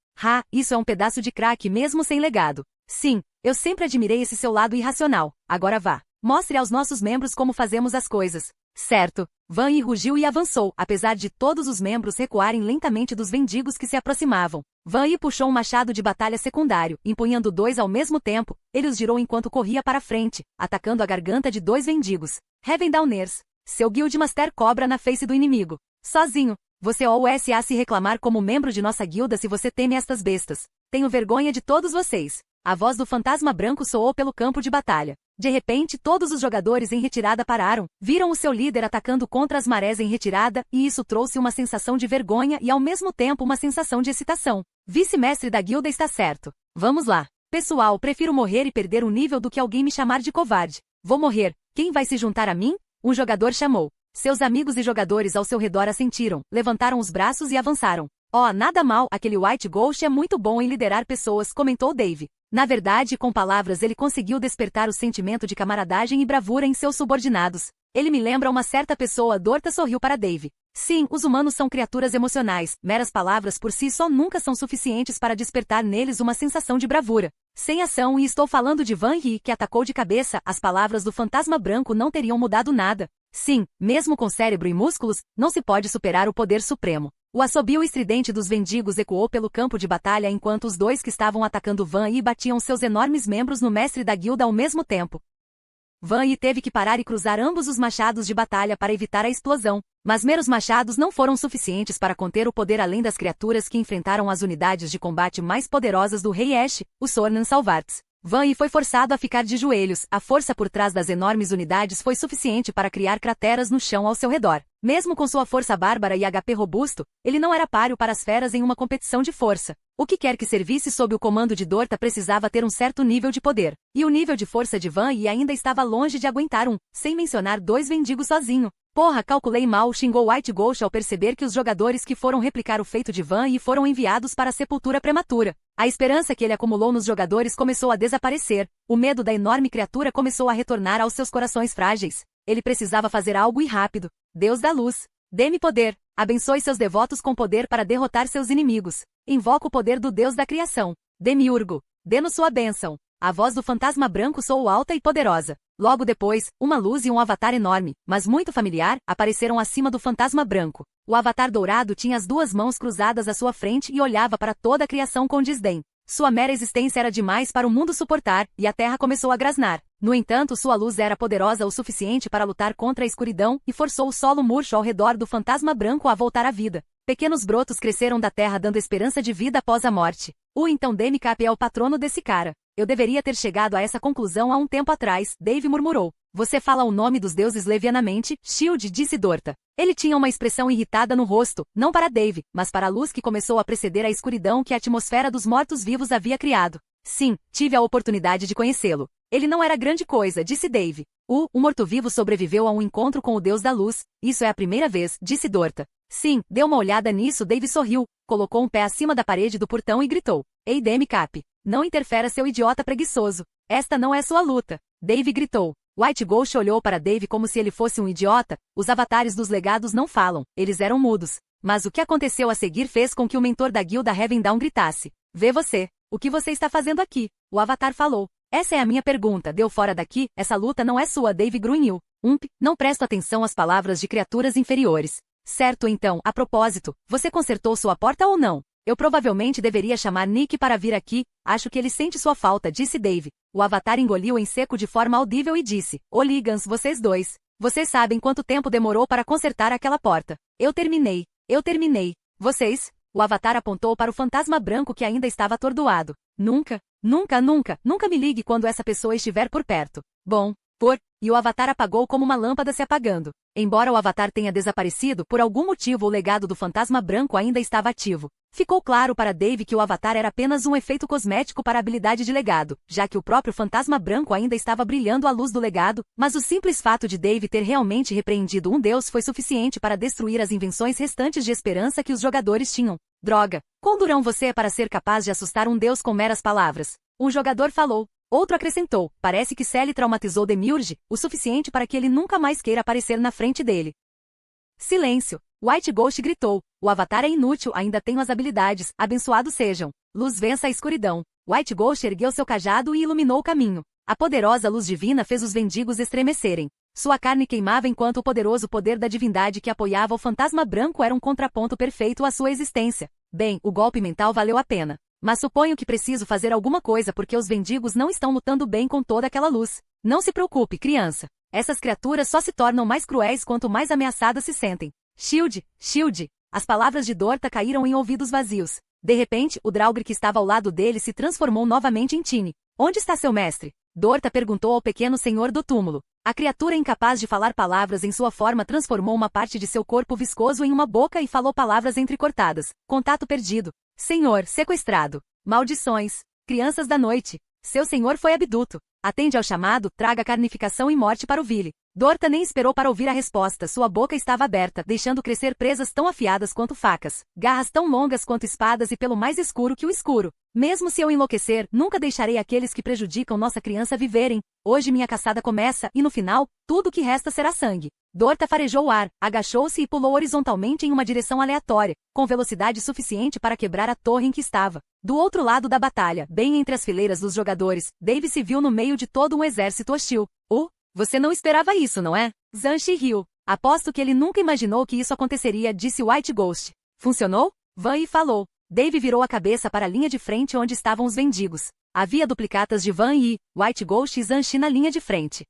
A: Isso é um pedaço de crack mesmo sem legado. Sim, eu sempre admirei esse seu lado irracional. Agora vá. Mostre aos nossos membros como fazemos as coisas. Certo. Van Yi rugiu e avançou, apesar de todos os membros recuarem lentamente dos vendigos que se aproximavam. Van Yi puxou um machado de batalha secundário, empunhando 2 ao mesmo tempo, ele os girou enquanto corria para frente, atacando a garganta de 2 vendigos. Heaven Downers. Seu Guildmaster cobra na face do inimigo. Sozinho. Você ousa se reclamar como membro de nossa guilda se você teme estas bestas. Tenho vergonha de todos vocês. A voz do fantasma branco soou pelo campo de batalha. De repente, todos os jogadores em retirada pararam, viram o seu líder atacando contra as marés em retirada, e isso trouxe uma sensação de vergonha e ao mesmo tempo uma sensação de excitação. Vice-mestre da guilda está certo. Vamos lá. Pessoal, prefiro morrer e perder o nível do que alguém me chamar de covarde. Vou morrer. Quem vai se juntar a mim? Um jogador chamou. Seus amigos e jogadores ao seu redor assentiram, levantaram os braços e avançaram. Oh, nada mal, aquele White Ghost é muito bom em liderar pessoas, comentou Dave. Na verdade, com palavras ele conseguiu despertar o sentimento de camaradagem e bravura em seus subordinados. Ele me lembra uma certa pessoa. Dorta sorriu para Dave. Sim, os humanos são criaturas emocionais, meras palavras por si só nunca são suficientes para despertar neles uma sensação de bravura. Sem ação, e estou falando de Van Yi, que atacou de cabeça, as palavras do fantasma branco não teriam mudado nada. Sim, mesmo com cérebro e músculos, não se pode superar o poder supremo. O assobio estridente dos vendigos ecoou pelo campo de batalha enquanto os dois que estavam atacando Van Yi batiam seus enormes membros no mestre da guilda ao mesmo tempo. Van Yi teve que parar e cruzar ambos os machados de batalha para evitar a explosão, mas meros machados não foram suficientes para conter o poder além das criaturas que enfrentaram as unidades de combate mais poderosas do Rei Ash, os Sornan Salvarts. Van Yi foi forçado a ficar de joelhos, a força por trás das enormes unidades foi suficiente para criar crateras no chão ao seu redor. Mesmo com sua força bárbara e HP robusto, ele não era páreo para as feras em uma competição de força. O que quer que servisse sob o comando de Dorta precisava ter um certo nível de poder. E o nível de força de Van Yi ainda estava longe de aguentar sem mencionar 2 vendigos sozinho. Porra, calculei mal, xingou White Ghost ao perceber que os jogadores que foram replicar o feito de Van Yi foram enviados para a sepultura prematura. A esperança que ele acumulou nos jogadores começou a desaparecer. O medo da enorme criatura começou a retornar aos seus corações frágeis. Ele precisava fazer algo e rápido. Deus da luz, dê-me poder. Abençoe seus devotos com poder para derrotar seus inimigos. Invoca o poder do Deus da criação. Demiurgo, dê-nos sua bênção. A voz do fantasma branco soou alta e poderosa. Logo depois, uma luz e um avatar enorme, mas muito familiar, apareceram acima do fantasma branco. O avatar dourado tinha as 2 mãos cruzadas à sua frente e olhava para toda a criação com desdém. Sua mera existência era demais para o mundo suportar, e a terra começou a grasnar. No entanto, sua luz era poderosa o suficiente para lutar contra a escuridão e forçou o solo murcho ao redor do fantasma branco a voltar à vida. Pequenos brotos cresceram da terra dando esperança de vida após a morte. Então Demicap é o patrono desse cara. Eu deveria ter chegado a essa conclusão há um tempo atrás, Dave murmurou. Você fala o nome dos deuses levianamente, Shield, disse Dorta. Ele tinha uma expressão irritada no rosto, não para Dave, mas para a luz que começou a preceder a escuridão que a atmosfera dos mortos-vivos havia criado. Sim, tive a oportunidade de conhecê-lo. Ele não era grande coisa, disse Dave. O morto-vivo sobreviveu a um encontro com o Deus da Luz. Isso é a primeira vez, disse Dorta. Sim, dê uma olhada nisso. Dave sorriu, colocou um pé acima da parede do portão e gritou. Ei, Demicap, não interfere, seu idiota preguiçoso. Esta não é sua luta. Dave gritou. White Ghost olhou para Dave como se ele fosse um idiota. Os avatares dos legados não falam, eles eram mudos. Mas o que aconteceu a seguir fez com que o mentor da guilda Heaven Dawn gritasse. Vê você. O que você está fazendo aqui? O avatar falou. Essa é a minha pergunta. Deu fora daqui, essa luta não é sua. Dave grunhiu. Não presto atenção às palavras de criaturas inferiores. Certo, então, a propósito, você consertou sua porta ou não? Eu provavelmente deveria chamar Nick para vir aqui, acho que ele sente sua falta, disse Dave. O avatar engoliu em seco de forma audível e disse, Ligans, vocês dois. Vocês sabem quanto tempo demorou para consertar aquela porta. Eu terminei. Vocês? O avatar apontou para o fantasma branco que ainda estava atordoado. Nunca me ligue quando essa pessoa estiver por perto. Bom, e o avatar apagou como uma lâmpada se apagando. Embora o avatar tenha desaparecido, por algum motivo o legado do fantasma branco ainda estava ativo. Ficou claro para Dave que o avatar era apenas um efeito cosmético para a habilidade de legado, já que o próprio fantasma branco ainda estava brilhando à luz do legado, mas o simples fato de Dave ter realmente repreendido um deus foi suficiente para destruir as invenções restantes de esperança que os jogadores tinham. Droga! Quão durão você é para ser capaz de assustar um deus com meras palavras? Um jogador falou. Outro acrescentou, parece que Sally traumatizou Demiurge o suficiente para que ele nunca mais queira aparecer na frente dele. Silêncio! White Ghost gritou, o avatar é inútil, ainda tenho as habilidades, abençoados sejam. Luz vença a escuridão. White Ghost ergueu seu cajado e iluminou o caminho. A poderosa luz divina fez os vendigos estremecerem. Sua carne queimava enquanto o poderoso poder da divindade que apoiava o fantasma branco era um contraponto perfeito à sua existência. Bem, o golpe mental valeu a pena. Mas suponho que preciso fazer alguma coisa porque os vendigos não estão lutando bem com toda aquela luz. Não se preocupe, criança. Essas criaturas só se tornam mais cruéis quanto mais ameaçadas se sentem. Shield, Shield! As palavras de Dorta caíram em ouvidos vazios. De repente, o Draugr que estava ao lado dele se transformou novamente em Tine. Onde está seu mestre? Dorta perguntou ao pequeno senhor do túmulo. A criatura incapaz de falar palavras em sua forma transformou uma parte de seu corpo viscoso em uma boca e falou palavras entrecortadas. Contato perdido. Senhor, sequestrado. Maldições. Crianças da noite. Seu senhor foi abduto. Atende ao chamado, traga carnificação e morte para o Vile. Dorta nem esperou para ouvir a resposta, sua boca estava aberta, deixando crescer presas tão afiadas quanto facas, garras tão longas quanto espadas e pelo mais escuro que o escuro. Mesmo se eu enlouquecer, nunca deixarei aqueles que prejudicam nossa criança viverem. Hoje minha caçada começa, e no final, tudo o que resta será sangue. Dorta farejou o ar, agachou-se e pulou horizontalmente em uma direção aleatória, com velocidade suficiente para quebrar a torre em que estava. Do outro lado da batalha, bem entre as fileiras dos jogadores, Dave se viu no meio de todo um exército hostil. Você não esperava isso, não é? Zanshi riu. Aposto que ele nunca imaginou que isso aconteceria, disse White Ghost. Funcionou? Van Yi falou. Dave virou a cabeça para a linha de frente onde estavam os mendigos. Havia duplicatas de Van Yi, White Ghost e Zanshi na linha de frente.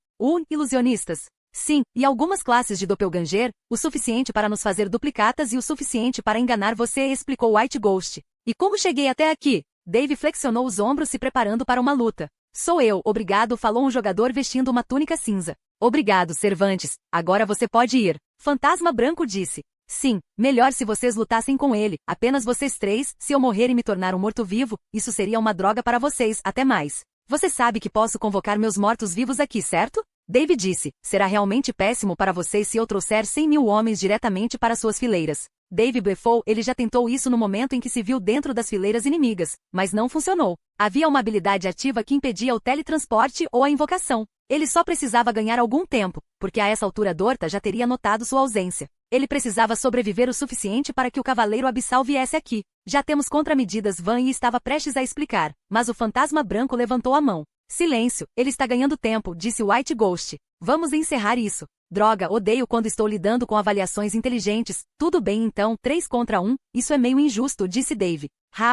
A: Ilusionistas. Sim, e algumas classes de Doppelganger, o suficiente para nos fazer duplicatas e o suficiente para enganar você, explicou White Ghost. E como cheguei até aqui? Dave flexionou os ombros se preparando para uma luta. Sou eu, obrigado, falou um jogador vestindo uma túnica cinza. Obrigado, Cervantes, agora você pode ir. Fantasma Branco disse. Sim, melhor se vocês lutassem com ele, apenas vocês três, se eu morrer e me tornar um morto-vivo, isso seria uma droga para vocês, até mais. Você sabe que posso convocar meus mortos-vivos aqui, certo? Dave disse, será realmente péssimo para vocês se eu trouxer 100.000 homens diretamente para suas fileiras. Dave blefou, ele já tentou isso no momento em que se viu dentro das fileiras inimigas, mas não funcionou. Havia uma habilidade ativa que impedia o teletransporte ou a invocação. Ele só precisava ganhar algum tempo, porque a essa altura Dorta já teria notado sua ausência. Ele precisava sobreviver o suficiente para que o Cavaleiro Abissal viesse aqui. Já temos contramedidas, Van Yi estava prestes a explicar, mas o Fantasma Branco levantou a mão. Silêncio, ele está ganhando tempo, disse White Ghost. Vamos encerrar isso. Droga, odeio quando estou lidando com avaliações inteligentes. Tudo bem então, 3 contra 1, isso é meio injusto, disse Dave.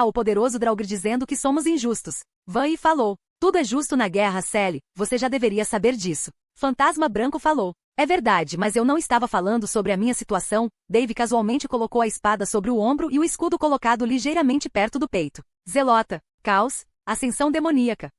A: O poderoso Draugr dizendo que somos injustos. Van Yi falou. Tudo é justo na guerra, Sally, você já deveria saber disso. Fantasma Branco falou. É verdade, mas eu não estava falando sobre a minha situação. Dave casualmente colocou a espada sobre o ombro e o escudo colocado ligeiramente perto do peito. Zelota, caos, ascensão demoníaca.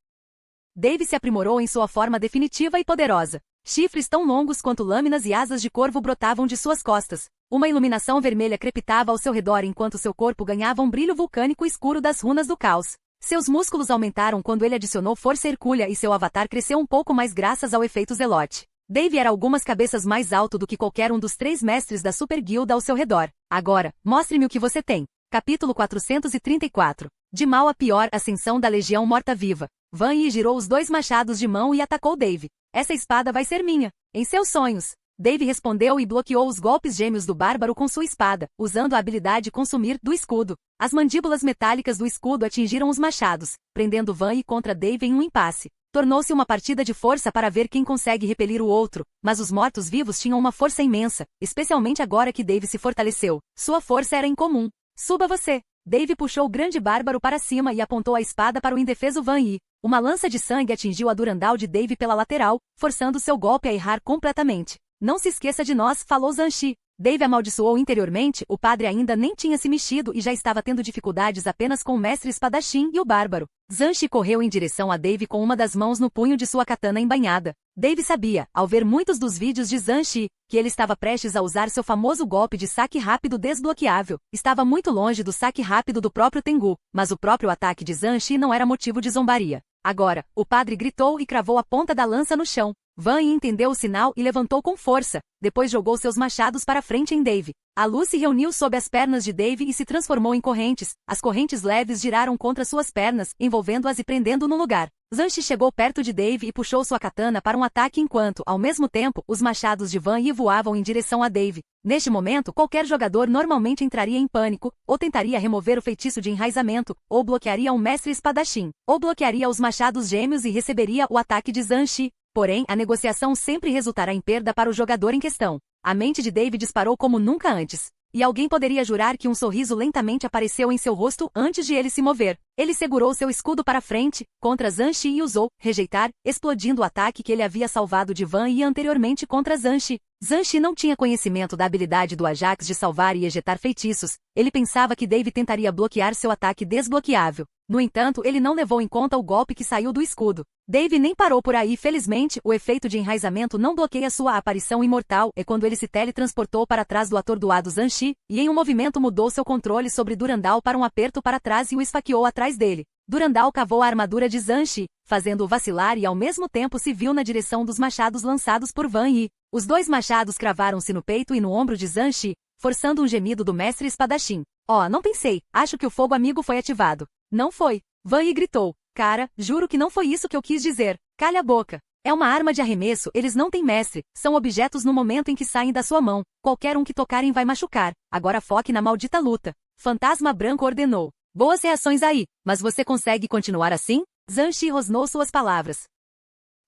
A: Dave se aprimorou em sua forma definitiva e poderosa. Chifres tão longos quanto lâminas e asas de corvo brotavam de suas costas. Uma iluminação vermelha crepitava ao seu redor enquanto seu corpo ganhava um brilho vulcânico escuro das runas do caos. Seus músculos aumentaram quando ele adicionou força hercúlea e seu avatar cresceu um pouco mais graças ao efeito Zelote. Dave era algumas cabeças mais alto do que qualquer um dos 3 mestres da Super Guilda ao seu redor. Agora, mostre-me o que você tem. Capítulo 434. De mal a pior, ascensão da Legião Morta-Viva. Van Yi girou os 2 machados de mão e atacou Dave. Essa espada vai ser minha. Em seus sonhos. Dave respondeu e bloqueou os golpes gêmeos do bárbaro com sua espada, usando a habilidade consumir do escudo. As mandíbulas metálicas do escudo atingiram os machados, prendendo Van Yi contra Dave em um impasse. Tornou-se uma partida de força para ver quem consegue repelir o outro, mas os mortos-vivos tinham uma força imensa, especialmente agora que Dave se fortaleceu. Sua força era incomum. Suba você. Dave puxou o grande bárbaro para cima e apontou a espada para o indefeso Van Yi. Uma lança de sangue atingiu a Durandal de Dave pela lateral, forçando seu golpe a errar completamente. Não se esqueça de nós, falou Zanshi. Dave amaldiçoou interiormente, o padre ainda nem tinha se mexido e já estava tendo dificuldades apenas com o mestre espadachim e o bárbaro. Zanshi correu em direção a Dave com uma das mãos no punho de sua katana embainhada. Dave sabia, ao ver muitos dos vídeos de Zanshi, que ele estava prestes a usar seu famoso golpe de saque rápido desbloqueável. Estava muito longe do saque rápido do próprio Tengu, mas o próprio ataque de Zanshi não era motivo de zombaria. Agora, o padre gritou e cravou a ponta da lança no chão. Van Yi entendeu o sinal e levantou com força, depois jogou seus machados para frente em Dave. A luz se reuniu sob as pernas de Dave e se transformou em correntes. As correntes leves giraram contra suas pernas, envolvendo-as e prendendo-o no lugar. Zanshi chegou perto de Dave e puxou sua katana para um ataque enquanto, ao mesmo tempo, os machados de Van Yi voavam em direção a Dave. Neste momento, qualquer jogador normalmente entraria em pânico, ou tentaria remover o feitiço de enraizamento, ou bloquearia um mestre espadachim, ou bloquearia os machados gêmeos e receberia o ataque de Zanshi. Porém, a negociação sempre resultará em perda para o jogador em questão. A mente de Dave disparou como nunca antes. E alguém poderia jurar que um sorriso lentamente apareceu em seu rosto antes de ele se mover. Ele segurou seu escudo para frente, contra Zhanshi e usou rejeitar, explodindo o ataque que ele havia salvado de Van Yi anteriormente contra Zhanshi. Zhanshi não tinha conhecimento da habilidade do Ajax de salvar e ejetar feitiços. Ele pensava que Dave tentaria bloquear seu ataque desbloqueável. No entanto, ele não levou em conta o golpe que saiu do escudo. Dave nem parou por aí. Felizmente, o efeito de enraizamento não bloqueia sua aparição imortal e quando ele se teletransportou para trás do atordoado Zhanshi, e em um movimento mudou seu controle sobre Durandal para um aperto para trás e o esfaqueou atrás dele. Durandal cavou a armadura de Zhanshi, fazendo-o vacilar e ao mesmo tempo se viu na direção dos machados lançados por Van Yi. Os dois machados cravaram-se no peito e no ombro de Zhanshi, forçando um gemido do mestre espadachim. Não pensei, acho que o fogo amigo foi ativado. Não foi. Van Yi gritou. Cara, juro que não foi isso que eu quis dizer. Calha a boca. É uma arma de arremesso, eles não têm mestre, são objetos no momento em que saem da sua mão. Qualquer um que tocarem vai machucar. Agora foque na maldita luta. Fantasma Branco ordenou. Boas reações aí, mas você consegue continuar assim? Zhanshi rosnou suas palavras.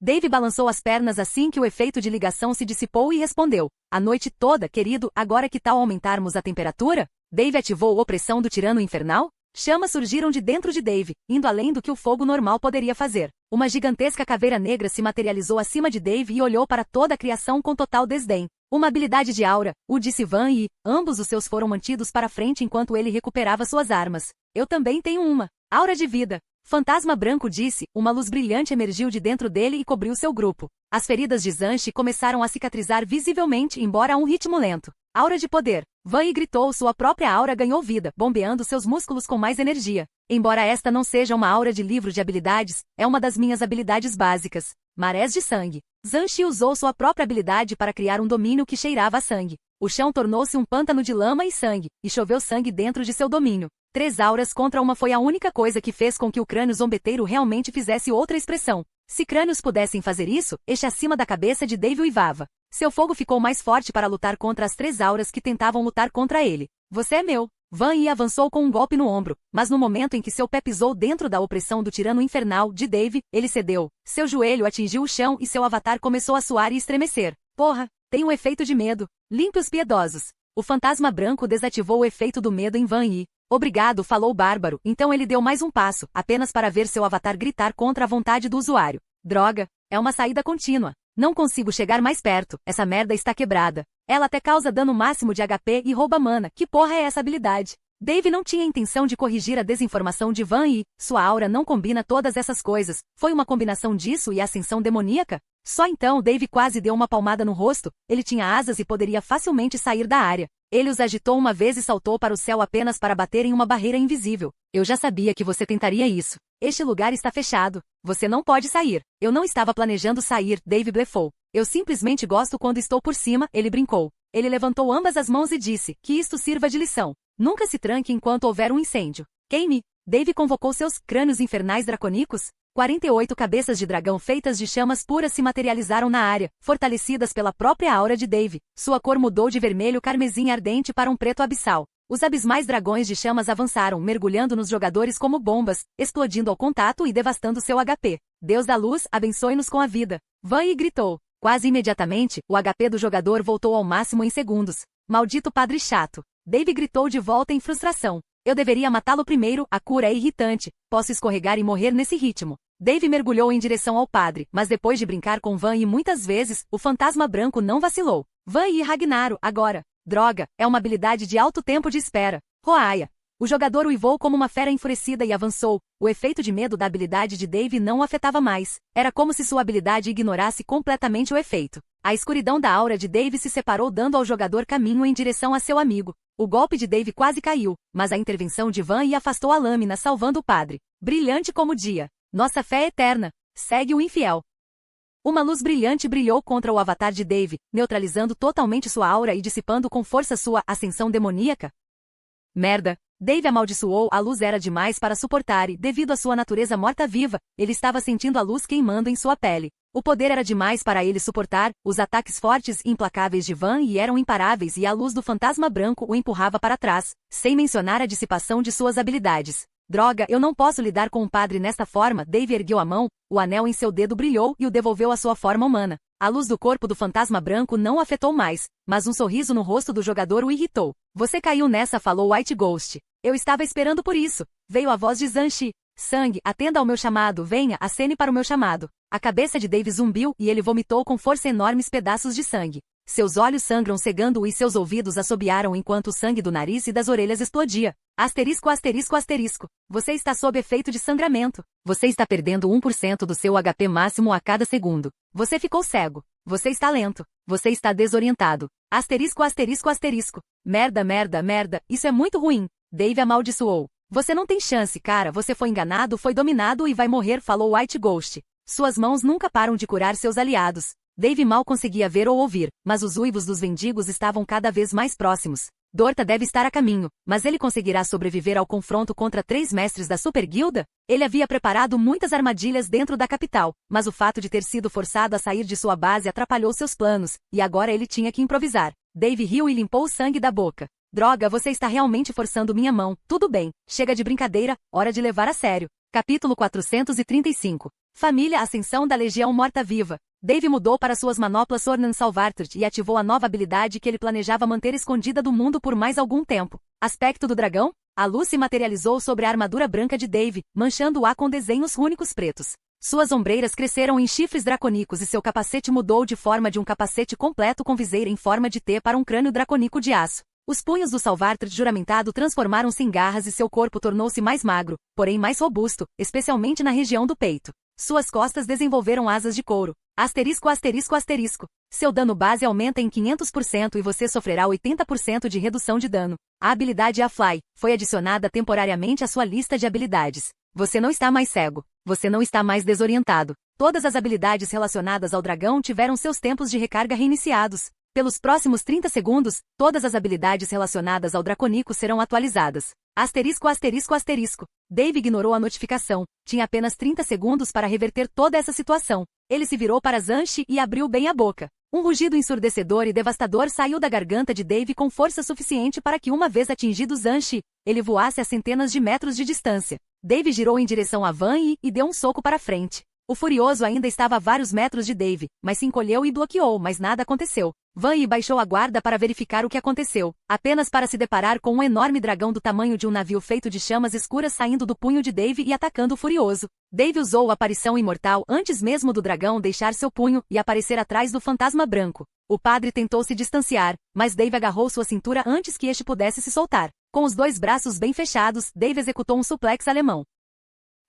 A: Dave balançou as pernas assim que o efeito de ligação se dissipou e respondeu. A noite toda, querido, agora que tal aumentarmos a temperatura? Dave ativou a opressão do tirano infernal? Chamas surgiram de dentro de Dave, indo além do que o fogo normal poderia fazer. Uma gigantesca caveira negra se materializou acima de Dave e olhou para toda a criação com total desdém. Uma habilidade de aura, o disse Van Yi, ambos os seus foram mantidos para frente enquanto ele recuperava suas armas. Eu também tenho uma. Aura de vida. Fantasma Branco disse, uma luz brilhante emergiu de dentro dele e cobriu seu grupo. As feridas de Zhanshi começaram a cicatrizar visivelmente, embora a um ritmo lento. Aura de poder. Van Yi gritou, sua própria aura ganhou vida, bombeando seus músculos com mais energia. Embora esta não seja uma aura de livro de habilidades, é uma das minhas habilidades básicas. Marés de sangue. Zhanshi usou sua própria habilidade para criar um domínio que cheirava a sangue. O chão tornou-se um pântano de lama e sangue, e choveu sangue dentro de seu domínio. 3 auras contra uma foi a única coisa que fez com que o crânio zombeteiro realmente fizesse outra expressão. Se crânios pudessem fazer isso, este acima da cabeça de Dave uivava. Seu fogo ficou mais forte para lutar contra as 3 auras que tentavam lutar contra ele. Você é meu. Van Yi avançou com um golpe no ombro, mas no momento em que seu pé pisou dentro da opressão do tirano infernal de Dave, ele cedeu. Seu joelho atingiu o chão e seu avatar começou a suar e estremecer. Porra, tem um efeito de medo. Limpe os piedosos. O fantasma branco desativou o efeito do medo em Van Yi. Obrigado, falou o bárbaro, então ele deu mais um passo, apenas para ver seu avatar gritar contra a vontade do usuário. Droga, é uma saída contínua. Não consigo chegar mais perto, essa merda está quebrada. Ela até causa dano máximo de HP e rouba mana, que porra é essa habilidade? Dave não tinha intenção de corrigir a desinformação de Van Yi, sua aura não combina todas essas coisas, foi uma combinação disso e a ascensão demoníaca? Só então Dave quase deu uma palmada no rosto, ele tinha asas e poderia facilmente sair da área. Ele os agitou uma vez e saltou para o céu apenas para bater em uma barreira invisível. Eu já sabia que você tentaria isso. Este lugar está fechado. Você não pode sair. Eu não estava planejando sair, Dave blefou. Eu simplesmente gosto quando estou por cima, ele brincou. Ele levantou ambas as mãos e disse, que isto sirva de lição. Nunca se tranque enquanto houver um incêndio. Queime. Dave convocou seus crânios infernais draconicos. 48 cabeças de dragão feitas de chamas puras se materializaram na área, fortalecidas pela própria aura de Dave. Sua cor mudou de vermelho carmesim ardente para um preto abissal. Os abismais dragões de chamas avançaram, mergulhando nos jogadores como bombas, explodindo ao contato e devastando seu HP. Deus da luz, abençoe-nos com a vida. Van Yi gritou. Quase imediatamente, o HP do jogador voltou ao máximo em segundos. Maldito padre chato. Dave gritou de volta em frustração. Eu deveria matá-lo primeiro, a cura é irritante, posso escorregar e morrer nesse ritmo. Dave mergulhou em direção ao padre, mas depois de brincar com Van Yi muitas vezes, o fantasma branco não vacilou. Van Yi Ragnaro, agora. Droga, é uma habilidade de alto tempo de espera. Roaia. O jogador uivou como uma fera enfurecida e avançou. O efeito de medo da habilidade de Dave não o afetava mais. Era como se sua habilidade ignorasse completamente o efeito. A escuridão da aura de Dave se separou dando ao jogador caminho em direção a seu amigo. O golpe de Dave quase caiu, mas a intervenção de Van Yi afastou a lâmina salvando o padre. Brilhante como o dia. Nossa fé é eterna. Segue o infiel. Uma luz brilhante brilhou contra o avatar de Dave, neutralizando totalmente sua aura e dissipando com força sua ascensão demoníaca. Merda. Dave amaldiçoou, a luz era demais para suportar e, devido à sua natureza morta-viva, ele estava sentindo a luz queimando em sua pele. O poder era demais para ele suportar, os ataques fortes e implacáveis de Van Yi eram imparáveis e a luz do fantasma branco o empurrava para trás, sem mencionar a dissipação de suas habilidades. Droga, eu não posso lidar com um padre nesta forma. Dave ergueu a mão, o anel em seu dedo brilhou e o devolveu à sua forma humana. A luz do corpo do fantasma branco não o afetou mais, mas um sorriso no rosto do jogador o irritou. Você caiu nessa, falou White Ghost. Eu estava esperando por isso. Veio a voz de Zanshi. Sangue, atenda ao meu chamado, venha, acene para o meu chamado. A cabeça de Dave zumbiu e ele vomitou com força enormes pedaços de sangue. Seus olhos sangram cegando-o e seus ouvidos assobiaram enquanto o sangue do nariz e das orelhas explodia. Asterisco, asterisco, asterisco. Você está sob efeito de sangramento. Você está perdendo 1% do seu HP máximo a cada segundo. Você ficou cego. Você está lento. Você está desorientado. Asterisco, asterisco, asterisco. Merda, merda, merda. Isso é muito ruim. Dave amaldiçoou. Você não tem chance, cara. Você foi enganado, foi dominado e vai morrer, falou White Ghost. Suas mãos nunca param de curar seus aliados. Dave mal conseguia ver ou ouvir, mas os uivos dos mendigos estavam cada vez mais próximos. Dorta deve estar a caminho, mas ele conseguirá sobreviver ao confronto contra 3 mestres da Super Guilda? Ele havia preparado muitas armadilhas dentro da capital, mas o fato de ter sido forçado a sair de sua base atrapalhou seus planos, e agora ele tinha que improvisar. Dave riu e limpou o sangue da boca. Droga, você está realmente forçando minha mão. Tudo bem, chega de brincadeira, hora de levar a sério. Capítulo 435. Família Ascensão da Legião Morta-Viva. Dave mudou para suas manoplas Ornan Salvarturt e ativou a nova habilidade que ele planejava manter escondida do mundo por mais algum tempo. Aspecto do dragão? A luz se materializou sobre a armadura branca de Dave, manchando-a com desenhos rúnicos pretos. Suas ombreiras cresceram em chifres dracônicos e seu capacete mudou de forma de um capacete completo com viseira em forma de T para um crânio dracônico de aço. Os punhos do Salvarturt juramentado transformaram-se em garras e seu corpo tornou-se mais magro, porém mais robusto, especialmente na região do peito. Suas costas desenvolveram asas de couro. Asterisco, asterisco, asterisco. Seu dano base aumenta em 500% e você sofrerá 80% de redução de dano. A habilidade A-Fly foi adicionada temporariamente à sua lista de habilidades. Você não está mais cego. Você não está mais desorientado. Todas as habilidades relacionadas ao dragão tiveram seus tempos de recarga reiniciados. Pelos próximos 30 segundos, todas as habilidades relacionadas ao dracônico serão atualizadas. Asterisco, asterisco, asterisco. Dave ignorou a notificação. Tinha apenas 30 segundos para reverter toda essa situação. Ele se virou para Zanshi e abriu bem a boca. Um rugido ensurdecedor e devastador saiu da garganta de Dave com força suficiente para que, uma vez atingido Zanshi, ele voasse a centenas de metros de distância. Dave girou em direção a Van Yi e deu um soco para frente. O furioso ainda estava a vários metros de Dave, mas se encolheu e bloqueou, mas nada aconteceu. Van Yi baixou a guarda para verificar o que aconteceu, apenas para se deparar com um enorme dragão do tamanho de um navio feito de chamas escuras saindo do punho de Dave e atacando o furioso. Dave usou a aparição imortal antes mesmo do dragão deixar seu punho e aparecer atrás do fantasma branco. O padre tentou se distanciar, mas Dave agarrou sua cintura antes que este pudesse se soltar. Com os 2 braços bem fechados, Dave executou um suplex alemão.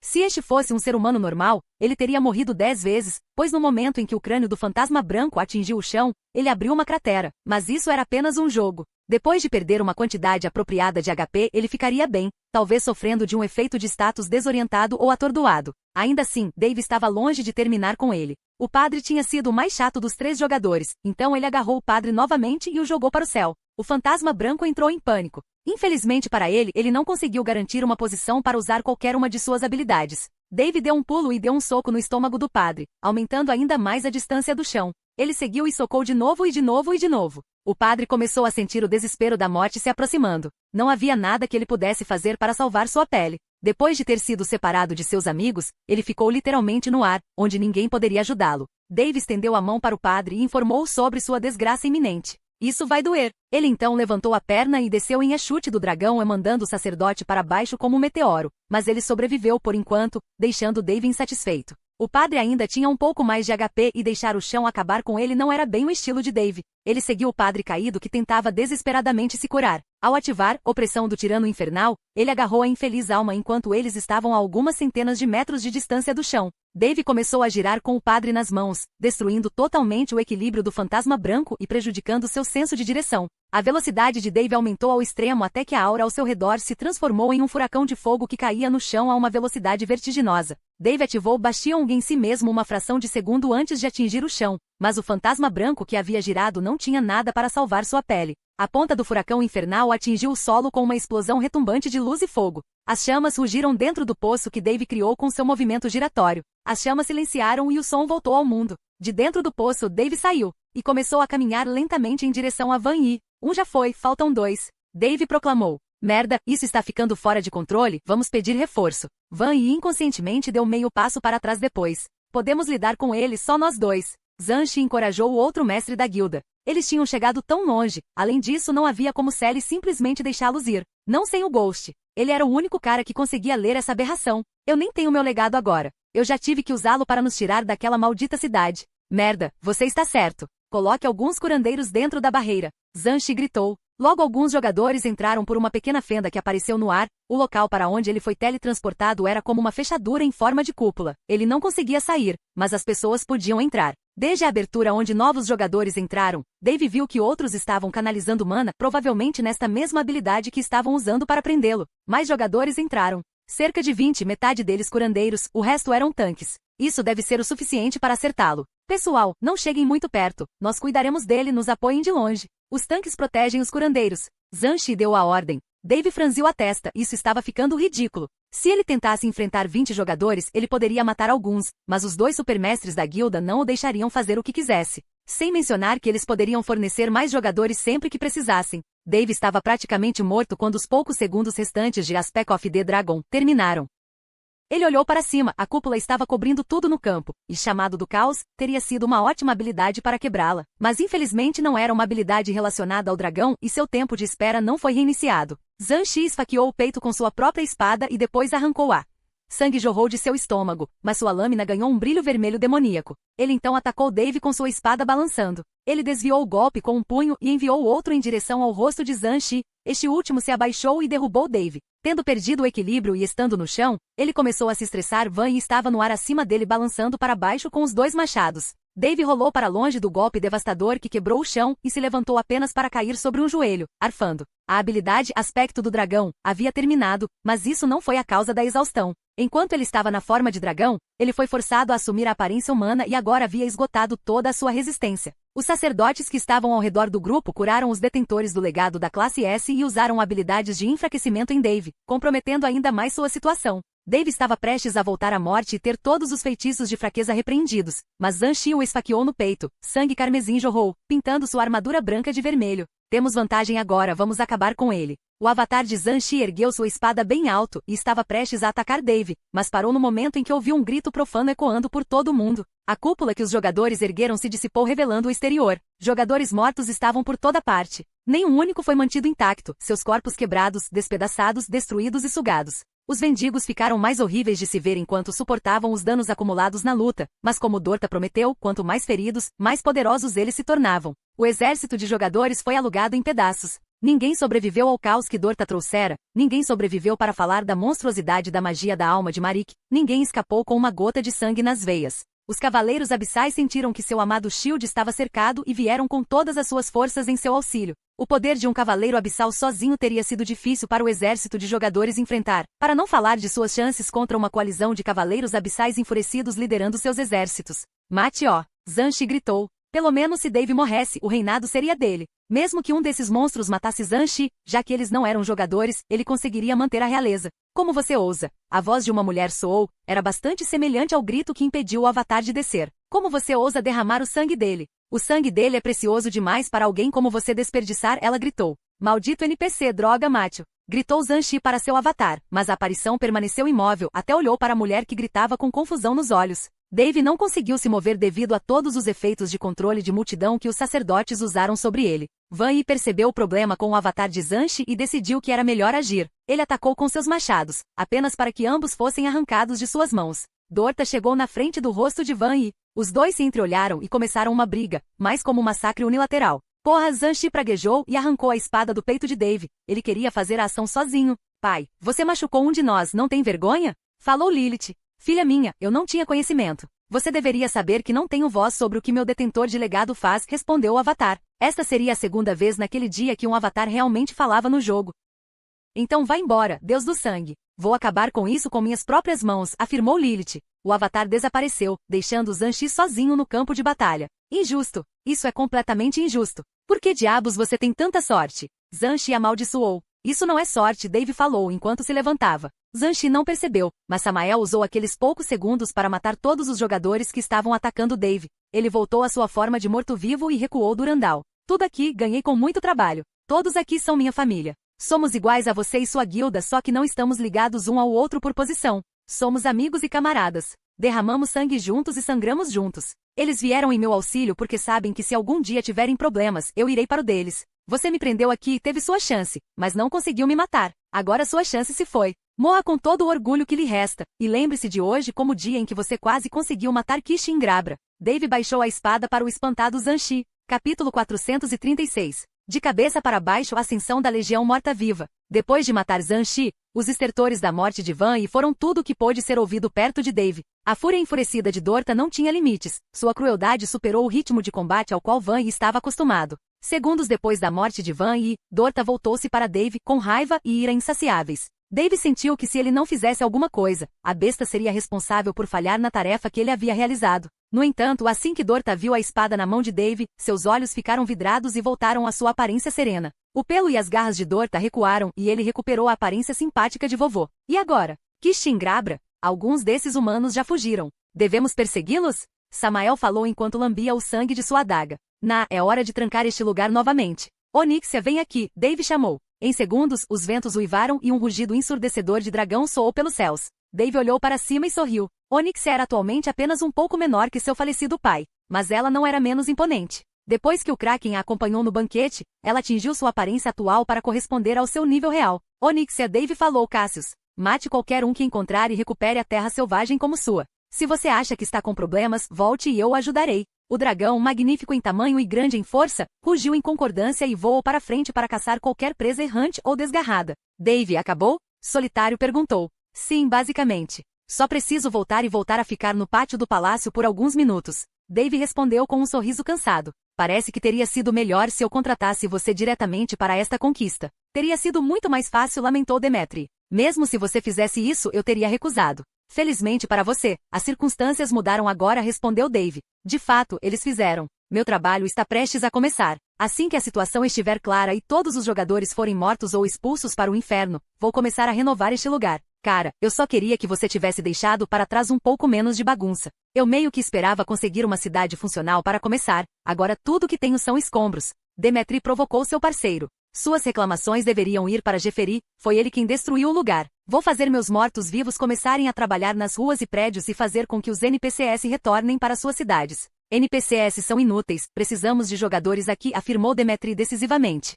A: Se este fosse um ser humano normal, ele teria morrido 10 vezes, pois no momento em que o crânio do fantasma branco atingiu o chão, ele abriu uma cratera, mas isso era apenas um jogo. Depois de perder uma quantidade apropriada de HP, ele ficaria bem, talvez sofrendo de um efeito de status desorientado ou atordoado. Ainda assim, Dave estava longe de terminar com ele. O padre tinha sido o mais chato dos 3 jogadores, então ele agarrou o padre novamente e o jogou para o céu. O fantasma branco entrou em pânico. Infelizmente para ele, ele não conseguiu garantir uma posição para usar qualquer uma de suas habilidades. Dave deu um pulo e deu um soco no estômago do padre, aumentando ainda mais a distância do chão. Ele seguiu e socou de novo e de novo e de novo. O padre começou a sentir o desespero da morte se aproximando. Não havia nada que ele pudesse fazer para salvar sua pele. Depois de ter sido separado de seus amigos, ele ficou literalmente no ar, onde ninguém poderia ajudá-lo. Dave estendeu a mão para o padre e informou sobre sua desgraça iminente. Isso vai doer. Ele então levantou a perna e desceu em chute do dragão, mandando o sacerdote para baixo como um meteoro, mas ele sobreviveu por enquanto, deixando Dave insatisfeito. O padre ainda tinha um pouco mais de HP e deixar o chão acabar com ele não era bem o estilo de Dave. Ele seguiu o padre caído que tentava desesperadamente se curar. Ao ativar opressão do tirano infernal, ele agarrou a infeliz alma enquanto eles estavam a algumas centenas de metros de distância do chão. Dave começou a girar com o padre nas mãos, destruindo totalmente o equilíbrio do fantasma branco e prejudicando seu senso de direção. A velocidade de Dave aumentou ao extremo até que a aura ao seu redor se transformou em um furacão de fogo que caía no chão a uma velocidade vertiginosa. Dave ativou Bastion em si mesmo uma fração de segundo antes de atingir o chão, mas o fantasma branco que havia girado não tinha nada para salvar sua pele. A ponta do furacão infernal atingiu o solo com uma explosão retumbante de luz e fogo. As chamas rugiram dentro do poço que Dave criou com seu movimento giratório. As chamas silenciaram e o som voltou ao mundo. De dentro do poço, Dave saiu e começou a caminhar lentamente em direção a Van Yi. Já foi, faltam 2. Dave proclamou. Merda, isso está ficando fora de controle, vamos pedir reforço. Van Yi inconscientemente deu meio passo para trás depois. Podemos lidar com ele só nós 2. Zhan encorajou o outro mestre da guilda. Eles tinham chegado tão longe, além disso não havia como Sally simplesmente deixá-los ir. Não sem o Ghost. Ele era o único cara que conseguia ler essa aberração. Eu nem tenho meu legado agora. Eu já tive que usá-lo para nos tirar daquela maldita cidade. Merda, você está certo. Coloque alguns curandeiros dentro da barreira. Zhan gritou. Logo alguns jogadores entraram por uma pequena fenda que apareceu no ar. O local para onde ele foi teletransportado era como uma fechadura em forma de cúpula. Ele não conseguia sair, mas as pessoas podiam entrar. Desde a abertura onde novos jogadores entraram, Dave viu que outros estavam canalizando mana, provavelmente nesta mesma habilidade que estavam usando para prendê-lo. Mais jogadores entraram. Cerca de 20, metade deles curandeiros, o resto eram tanques. Isso deve ser o suficiente para acertá-lo. Pessoal, não cheguem muito perto. Nós cuidaremos dele, nos apoiem de longe. Os tanques protegem os curandeiros. Zhan deu a ordem. Dave franziu a testa, isso estava ficando ridículo. Se ele tentasse enfrentar 20 jogadores, ele poderia matar alguns, mas os dois supermestres da guilda não o deixariam fazer o que quisesse. Sem mencionar que eles poderiam fornecer mais jogadores sempre que precisassem. Dave estava praticamente morto quando os poucos segundos restantes de Aspect of the Dragon terminaram. Ele olhou para cima, a cúpula estava cobrindo tudo no campo, e chamado do caos, teria sido uma ótima habilidade para quebrá-la. Mas infelizmente não era uma habilidade relacionada ao dragão e seu tempo de espera não foi reiniciado. Zhan esfaqueou o peito com sua própria espada e depois arrancou-a. Sangue jorrou de seu estômago, mas sua lâmina ganhou um brilho vermelho demoníaco. Ele então atacou Dave com sua espada balançando. Ele desviou o golpe com um punho e enviou o outro em direção ao rosto de Zhan. Este último se abaixou e derrubou Dave. Tendo perdido o equilíbrio e estando no chão, ele começou a se estressar. Van estava no ar acima dele balançando para baixo com os dois machados. Dave rolou para longe do golpe devastador que quebrou o chão e se levantou apenas para cair sobre um joelho, arfando. A habilidade Aspecto do Dragão havia terminado, mas isso não foi a causa da exaustão. Enquanto ele estava na forma de dragão, ele foi forçado a assumir a aparência humana e agora havia esgotado toda a sua resistência. Os sacerdotes que estavam ao redor do grupo curaram os detentores do legado da classe S e usaram habilidades de enfraquecimento em Dave, comprometendo ainda mais sua situação. Dave estava prestes a voltar à morte e ter todos os feitiços de fraqueza repreendidos, mas Zhan o esfaqueou no peito. Sangue carmesim jorrou, pintando sua armadura branca de vermelho. Temos vantagem agora, vamos acabar com ele. O avatar de Zhan ergueu sua espada bem alto e estava prestes a atacar Dave, mas parou no momento em que ouviu um grito profano ecoando por todo o mundo. A cúpula que os jogadores ergueram se dissipou revelando o exterior. Jogadores mortos estavam por toda parte. Nenhum único foi mantido intacto, seus corpos quebrados, despedaçados, destruídos e sugados. Os mendigos ficaram mais horríveis de se ver enquanto suportavam os danos acumulados na luta, mas como Dorta prometeu, quanto mais feridos, mais poderosos eles se tornavam. O exército de jogadores foi alugado em pedaços. Ninguém sobreviveu ao caos que Dorta trouxera, ninguém sobreviveu para falar da monstruosidade da magia da alma de Marik, ninguém escapou com uma gota de sangue nas veias. Os cavaleiros abissais sentiram que seu amado Shield estava cercado e vieram com todas as suas forças em seu auxílio. O poder de um cavaleiro abissal sozinho teria sido difícil para o exército de jogadores enfrentar, para não falar de suas chances contra uma coalizão de cavaleiros abissais enfurecidos liderando seus exércitos. Mate-o! Zhan gritou. Pelo menos se Dave morresse, o reinado seria dele. Mesmo que um desses monstros matasse Zhan, já que eles não eram jogadores, ele conseguiria manter a realeza. Como você ousa? A voz de uma mulher soou, era bastante semelhante ao grito que impediu o avatar de descer. Como você ousa derramar o sangue dele? O sangue dele é precioso demais para alguém como você desperdiçar, ela gritou. Maldito NPC, droga macho! Gritou Zhan para seu avatar, mas a aparição permaneceu imóvel, até olhou para a mulher que gritava com confusão nos olhos. Dave não conseguiu se mover devido a todos os efeitos de controle de multidão que os sacerdotes usaram sobre ele. Van Yi percebeu o problema com o avatar de Zhan e decidiu que era melhor agir. Ele atacou com seus machados, apenas para que ambos fossem arrancados de suas mãos. Dorta chegou na frente do rosto de Van Yi. Os dois se entreolharam e começaram uma briga, mais como um massacre unilateral. Porra, Zhan praguejou e arrancou a espada do peito de Dave. Ele queria fazer a ação sozinho. Pai, você machucou um de nós, não tem vergonha? Falou Lilith. Filha minha, eu não tinha conhecimento. Você deveria saber que não tenho voz sobre o que meu detentor de legado faz, respondeu o avatar. Esta seria a segunda vez naquele dia que um avatar realmente falava no jogo. Então vá embora, Deus do sangue. Vou acabar com isso com minhas próprias mãos, afirmou Lilith. O avatar desapareceu, deixando Zhan sozinho no campo de batalha. Injusto. Isso é completamente injusto. Por que diabos você tem tanta sorte? Zhan amaldiçoou. Isso não é sorte, Dave falou enquanto se levantava. Zhan não percebeu, mas Samael usou aqueles poucos segundos para matar todos os jogadores que estavam atacando Dave. Ele voltou à sua forma de morto-vivo e recuou Durandal. Tudo aqui ganhei com muito trabalho. Todos aqui são minha família. Somos iguais a você e sua guilda, só que não estamos ligados um ao outro por posição. Somos amigos e camaradas. Derramamos sangue juntos e sangramos juntos. Eles vieram em meu auxílio porque sabem que se algum dia tiverem problemas, eu irei para o deles. Você me prendeu aqui e teve sua chance, mas não conseguiu me matar. Agora sua chance se foi. Morra com todo o orgulho que lhe resta, e lembre-se de hoje como o dia em que você quase conseguiu matar Kishin-Grabra. Dave baixou a espada para o espantado Zanshi. Capítulo 436. De cabeça para baixo, ascensão da Legião Morta-Viva. Depois de matar Zanshi, os estertores da morte de Van Yi foram tudo o que pôde ser ouvido perto de Dave. A fúria enfurecida de Dorta não tinha limites. Sua crueldade superou o ritmo de combate ao qual Van Yi estava acostumado. Segundos depois da morte de Van Yi, Dorta voltou-se para Dave com raiva e ira insaciáveis. Dave sentiu que se ele não fizesse alguma coisa, a besta seria responsável por falhar na tarefa que ele havia realizado. No entanto, assim que Dorta viu a espada na mão de Dave, seus olhos ficaram vidrados e voltaram à sua aparência serena. O pelo e as garras de Dorta recuaram e ele recuperou a aparência simpática de vovô. E agora? Kishin-Grabra? Alguns desses humanos já fugiram. Devemos persegui-los? Samael falou enquanto lambia o sangue de sua adaga. É hora de trancar este lugar novamente. Onyxia, vem aqui, Dave chamou. Em segundos, os ventos uivaram e um rugido ensurdecedor de dragão soou pelos céus. Dave olhou para cima e sorriu. Onyxia era atualmente apenas um pouco menor que seu falecido pai, mas ela não era menos imponente. Depois que o Kraken a acompanhou no banquete, ela atingiu sua aparência atual para corresponder ao seu nível real. Onyxia, Dave falou Cassius. Mate qualquer um que encontrar e recupere a terra selvagem como sua. Se você acha que está com problemas, volte e eu o ajudarei. O dragão, magnífico em tamanho e grande em força, rugiu em concordância e voou para frente para caçar qualquer presa errante ou desgarrada. Dave, acabou? Solitário perguntou. Sim, basicamente. Só preciso voltar a ficar no pátio do palácio por alguns minutos. Dave respondeu com um sorriso cansado. Parece que teria sido melhor se eu contratasse você diretamente para esta conquista. Teria sido muito mais fácil, lamentou Demetri. Mesmo se você fizesse isso, eu teria recusado. Felizmente para você, as circunstâncias mudaram agora, respondeu Dave. De fato, eles fizeram. Meu trabalho está prestes a começar. Assim que a situação estiver clara e todos os jogadores forem mortos ou expulsos para o inferno, vou começar a renovar este lugar. Cara, eu só queria que você tivesse deixado para trás um pouco menos de bagunça. Eu meio que esperava conseguir uma cidade funcional para começar, agora tudo que tenho são escombros. Demetri provocou seu parceiro. Suas reclamações deveriam ir para Jeferi, foi ele quem destruiu o lugar. Vou fazer meus mortos-vivos começarem a trabalhar nas ruas e prédios e fazer com que os NPCs retornem para suas cidades. NPCs são inúteis, precisamos de jogadores aqui, afirmou Demetri decisivamente.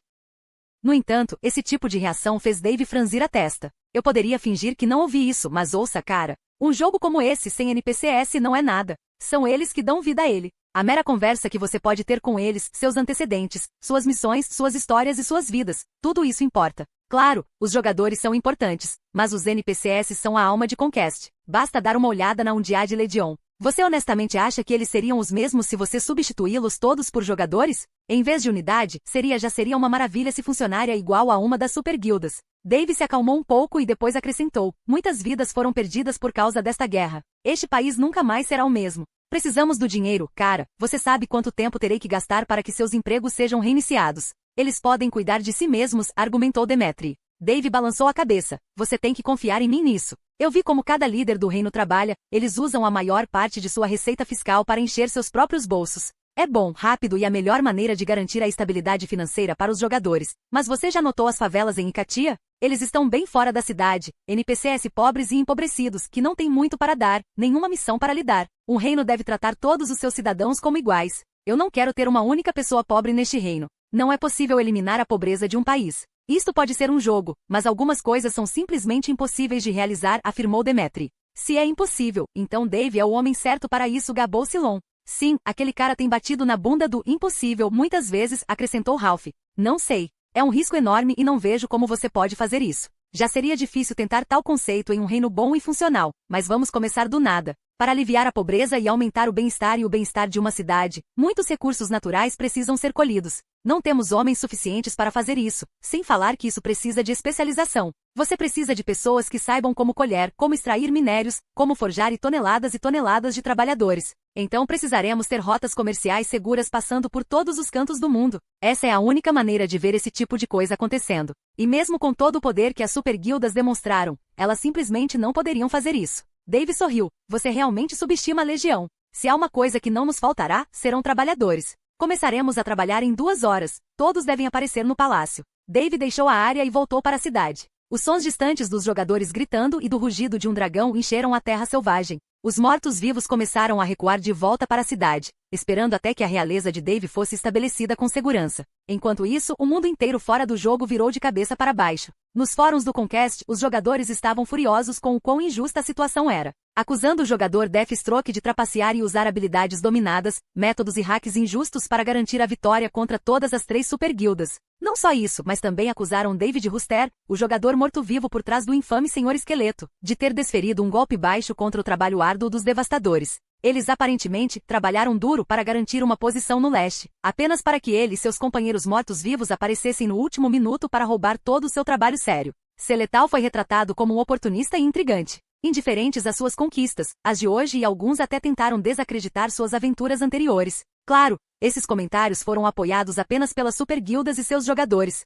A: No entanto, esse tipo de reação fez Dave franzir a testa. Eu poderia fingir que não ouvi isso, mas ouça, cara. Um jogo como esse sem NPCs não é nada. São eles que dão vida a ele. A mera conversa que você pode ter com eles, seus antecedentes, suas missões, suas histórias e suas vidas, tudo isso importa. Claro, os jogadores são importantes, mas os NPCs são a alma de Conquest. Basta dar uma olhada na Undead Legion. Você honestamente acha que eles seriam os mesmos se você substituí-los todos por jogadores? Em vez de unidade, já seria uma maravilha se funcionaria igual a uma das super guildas. Dave se acalmou um pouco e depois acrescentou. Muitas vidas foram perdidas por causa desta guerra. Este país nunca mais será o mesmo. Precisamos do dinheiro, cara. Você sabe quanto tempo terei que gastar para que seus empregos sejam reiniciados. Eles podem cuidar de si mesmos, argumentou Demetri. Dave balançou a cabeça. Você tem que confiar em mim nisso. Eu vi como cada líder do reino trabalha, eles usam a maior parte de sua receita fiscal para encher seus próprios bolsos. É bom, rápido e a melhor maneira de garantir a estabilidade financeira para os jogadores. Mas você já notou as favelas em Ikatia? Eles estão bem fora da cidade, NPCs pobres e empobrecidos que não têm muito para dar, nenhuma missão para lidar. Um reino deve tratar todos os seus cidadãos como iguais. Eu não quero ter uma única pessoa pobre neste reino. Não é possível eliminar a pobreza de um país. Isto pode ser um jogo, mas algumas coisas são simplesmente impossíveis de realizar, afirmou Demetri. Se é impossível, então Dave é o homem certo para isso, gabou Silon. Sim, aquele cara tem batido na bunda do impossível muitas vezes, acrescentou Ralph. Não sei. É um risco enorme e não vejo como você pode fazer isso. Já seria difícil tentar tal conceito em um reino bom e funcional, mas vamos começar do nada. Para aliviar a pobreza e aumentar o bem-estar de uma cidade, muitos recursos naturais precisam ser colhidos. Não temos homens suficientes para fazer isso, sem falar que isso precisa de especialização. Você precisa de pessoas que saibam como colher, como extrair minérios, como forjar e toneladas de trabalhadores. Então precisaremos ter rotas comerciais seguras passando por todos os cantos do mundo. Essa é a única maneira de ver esse tipo de coisa acontecendo. E mesmo com todo o poder que as superguildas demonstraram, elas simplesmente não poderiam fazer isso. Dave sorriu. Você realmente subestima a Legião. Se há uma coisa que não nos faltará, serão trabalhadores. Começaremos a trabalhar em 2 horas. Todos devem aparecer no palácio. Dave deixou a área e voltou para a cidade. Os sons distantes dos jogadores gritando e do rugido de um dragão encheram a terra selvagem. Os mortos-vivos começaram a recuar de volta para a cidade, esperando até que a realeza de Dave fosse estabelecida com segurança. Enquanto isso, o mundo inteiro fora do jogo virou de cabeça para baixo. Nos fóruns do Conquest, os jogadores estavam furiosos com o quão injusta a situação era, acusando o jogador Deathstroke de trapacear e usar habilidades dominadas, métodos e hacks injustos para garantir a vitória contra todas as 3 superguildas. Não só isso, mas também acusaram David Rooster, o jogador morto-vivo por trás do infame Senhor Esqueleto, de ter desferido um golpe baixo contra o trabalho árduo dos devastadores. Eles aparentemente trabalharam duro para garantir uma posição no leste, apenas para que ele e seus companheiros mortos-vivos aparecessem no último minuto para roubar todo o seu trabalho sério. Seletal foi retratado como um oportunista e intrigante, indiferentes às suas conquistas, as de hoje, e alguns até tentaram desacreditar suas aventuras anteriores. Claro, esses comentários foram apoiados apenas pelas superguildas e seus jogadores.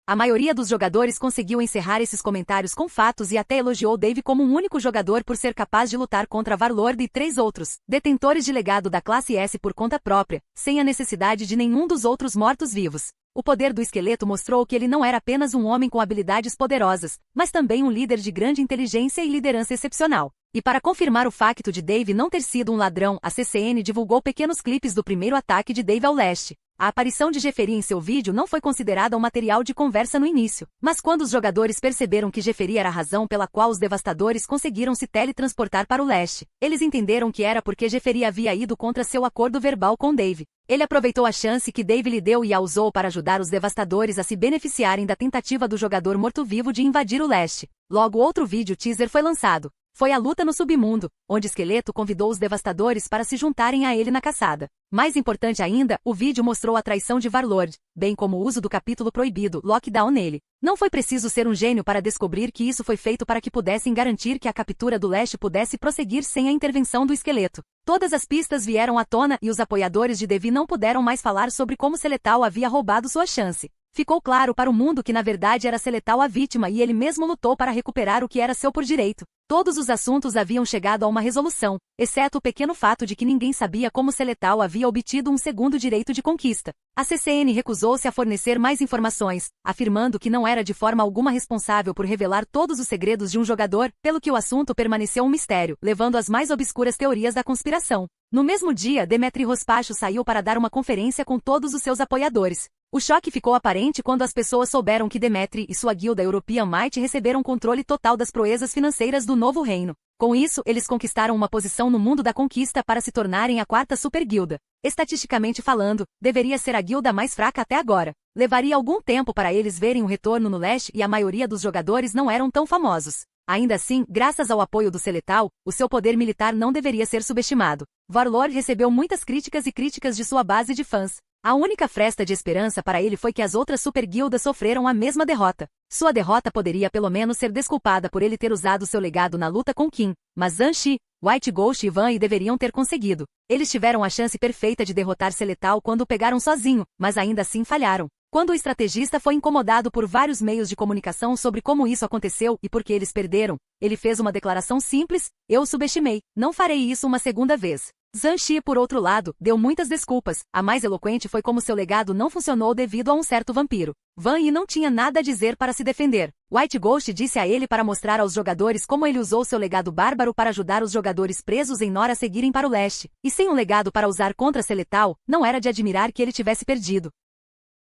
A: A maioria dos jogadores conseguiu encerrar esses comentários com fatos e até elogiou Dave como um único jogador por ser capaz de lutar contra Warlord e 3 outros, detentores de legado da classe S por conta própria, sem a necessidade de nenhum dos outros mortos-vivos. O poder do esqueleto mostrou que ele não era apenas um homem com habilidades poderosas, mas também um líder de grande inteligência e liderança excepcional. E para confirmar o facto de Dave não ter sido um ladrão, a CCN divulgou pequenos clipes do primeiro ataque de Dave ao leste. A aparição de Jeffery em seu vídeo não foi considerada um material de conversa no início, mas quando os jogadores perceberam que Jeffery era a razão pela qual os devastadores conseguiram se teletransportar para o leste, eles entenderam que era porque Jeffery havia ido contra seu acordo verbal com Dave. Ele aproveitou a chance que Dave lhe deu e a usou para ajudar os devastadores a se beneficiarem da tentativa do jogador morto-vivo de invadir o leste. Logo, outro vídeo teaser foi lançado. Foi a luta no submundo, onde Esqueleto convidou os devastadores para se juntarem a ele na caçada. Mais importante ainda, o vídeo mostrou a traição de Warlord, bem como o uso do capítulo proibido, Lockdown, nele. Não foi preciso ser um gênio para descobrir que isso foi feito para que pudessem garantir que a captura do leste pudesse prosseguir sem a intervenção do Esqueleto. Todas as pistas vieram à tona e os apoiadores de Devi não puderam mais falar sobre como Seletal havia roubado sua chance. Ficou claro para o mundo que na verdade era Seletal a vítima e ele mesmo lutou para recuperar o que era seu por direito. Todos os assuntos haviam chegado a uma resolução, exceto o pequeno fato de que ninguém sabia como Seletal havia obtido um segundo direito de conquista. A CCN recusou-se a fornecer mais informações, afirmando que não era de forma alguma responsável por revelar todos os segredos de um jogador, pelo que o assunto permaneceu um mistério, levando às mais obscuras teorias da conspiração. No mesmo dia, Demetri Rospacho saiu para dar uma conferência com todos os seus apoiadores. O choque ficou aparente quando as pessoas souberam que Demetri e sua guilda European Might receberam controle total das proezas financeiras do novo reino. Com isso, eles conquistaram uma posição no mundo da conquista para se tornarem a 4ª superguilda. Estatisticamente falando, deveria ser a guilda mais fraca até agora. Levaria algum tempo para eles verem um retorno no leste e a maioria dos jogadores não eram tão famosos. Ainda assim, graças ao apoio do Seletal, o seu poder militar não deveria ser subestimado. Warlord recebeu muitas críticas e críticas de sua base de fãs. A única fresta de esperança para ele foi que as outras superguildas sofreram a mesma derrota. Sua derrota poderia pelo menos ser desculpada por ele ter usado seu legado na luta com Kim, mas Zhang Shi, White Ghost e Van Yi deveriam ter conseguido. Eles tiveram a chance perfeita de derrotar Seletal quando o pegaram sozinho, mas ainda assim falharam. Quando o estrategista foi incomodado por vários meios de comunicação sobre como isso aconteceu e por que eles perderam, ele fez uma declaração simples: eu o subestimei, não farei isso uma segunda vez. Zhang Shi, por outro lado, deu muitas desculpas. A mais eloquente foi como seu legado não funcionou devido a um certo vampiro. Van Yi não tinha nada a dizer para se defender. White Ghost disse a ele para mostrar aos jogadores como ele usou seu legado bárbaro para ajudar os jogadores presos em Nora a seguirem para o leste. E sem um legado para usar contra Seletal, não era de admirar que ele tivesse perdido.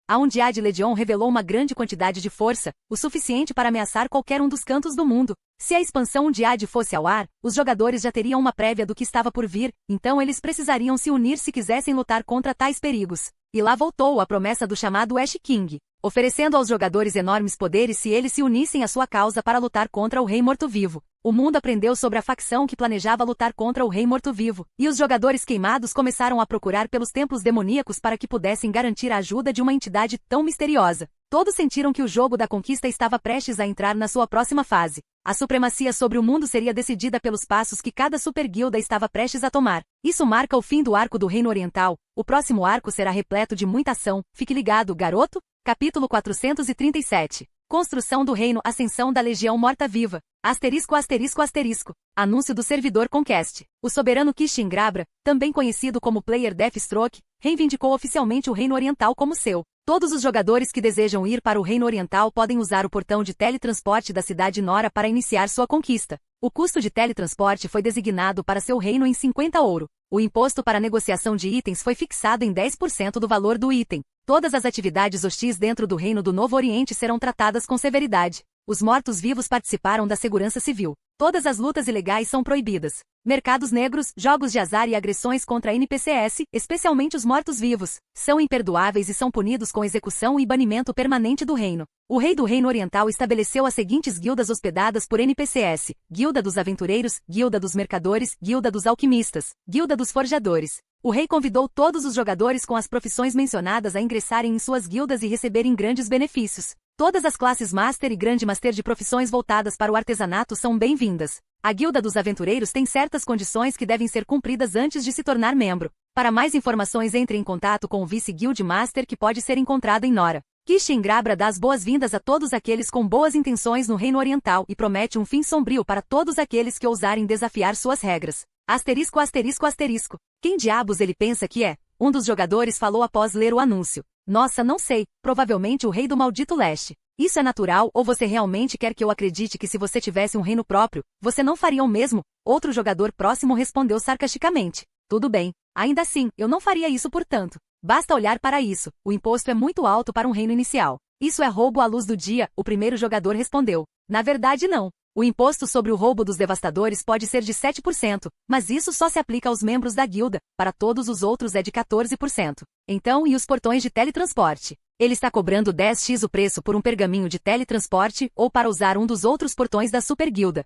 A: A Undead Legion revelou uma grande quantidade de força, o suficiente para ameaçar qualquer um dos cantos do mundo. Se a expansão Undead fosse ao ar, os jogadores já teriam uma prévia do que estava por vir, então eles precisariam se unir se quisessem lutar contra tais perigos. E lá voltou a promessa do chamado Ash King, oferecendo aos jogadores enormes poderes se eles se unissem à sua causa para lutar contra o Rei Morto-Vivo. O mundo aprendeu sobre a facção que planejava lutar contra o Rei Morto-Vivo, e os jogadores queimados começaram a procurar pelos templos demoníacos para que pudessem garantir a ajuda de uma entidade tão misteriosa. Todos sentiram que o jogo da conquista estava prestes a entrar na sua próxima fase. A supremacia sobre o mundo seria decidida pelos passos que cada superguilda estava prestes a tomar. Isso marca o fim do arco do Reino Oriental. O próximo arco será repleto de muita ação. Fique ligado, garoto! Capítulo 437. Construção do Reino, Ascensão da Legião Morta-Viva. Asterisco, asterisco, asterisco. Anúncio do servidor Conquest. O soberano Kishin Grabra, também conhecido como Player Deathstroke, reivindicou oficialmente o Reino Oriental como seu. Todos os jogadores que desejam ir para o Reino Oriental podem usar o portão de teletransporte da cidade Nora para iniciar sua conquista. O custo de teletransporte foi designado para seu reino em 50 ouro. O imposto para negociação de itens foi fixado em 10% do valor do item. Todas as atividades hostis dentro do Reino do Novo Oriente serão tratadas com severidade. Os mortos-vivos participaram da segurança civil. Todas as lutas ilegais são proibidas. Mercados negros, jogos de azar e agressões contra NPCs, especialmente os mortos-vivos, são imperdoáveis e são punidos com execução e banimento permanente do reino. O rei do Reino Oriental estabeleceu as seguintes guildas hospedadas por NPCs: Guilda dos Aventureiros, Guilda dos Mercadores, Guilda dos Alquimistas, Guilda dos Forjadores. O rei convidou todos os jogadores com as profissões mencionadas a ingressarem em suas guildas e receberem grandes benefícios. Todas as classes Master e Grande Master de profissões voltadas para o artesanato são bem-vindas. A Guilda dos Aventureiros tem certas condições que devem ser cumpridas antes de se tornar membro. Para mais informações, entre em contato com o Vice-Guild Master que pode ser encontrado em Nora. Kishin Grabra dá as boas-vindas a todos aqueles com boas intenções no Reino Oriental e promete um fim sombrio para todos aqueles que ousarem desafiar suas regras. Asterisco, asterisco, asterisco. Quem diabos ele pensa que é? Um dos jogadores falou após ler o anúncio. Nossa, não sei, provavelmente o rei do maldito leste. Isso é natural ou você realmente quer que eu acredite que se você tivesse um reino próprio, você não faria o mesmo? Outro jogador próximo respondeu sarcasticamente. Tudo bem, ainda assim, eu não faria isso portanto. Basta olhar para isso, o imposto é muito alto para um reino inicial. Isso é roubo à luz do dia, o primeiro jogador respondeu. Na verdade não. O imposto sobre o roubo dos devastadores pode ser de 7%, mas isso só se aplica aos membros da guilda, para todos os outros é de 14%. Então, e os portões de teletransporte? Ele está cobrando 10x o preço por um pergaminho de teletransporte ou para usar um dos outros portões da Super Guilda.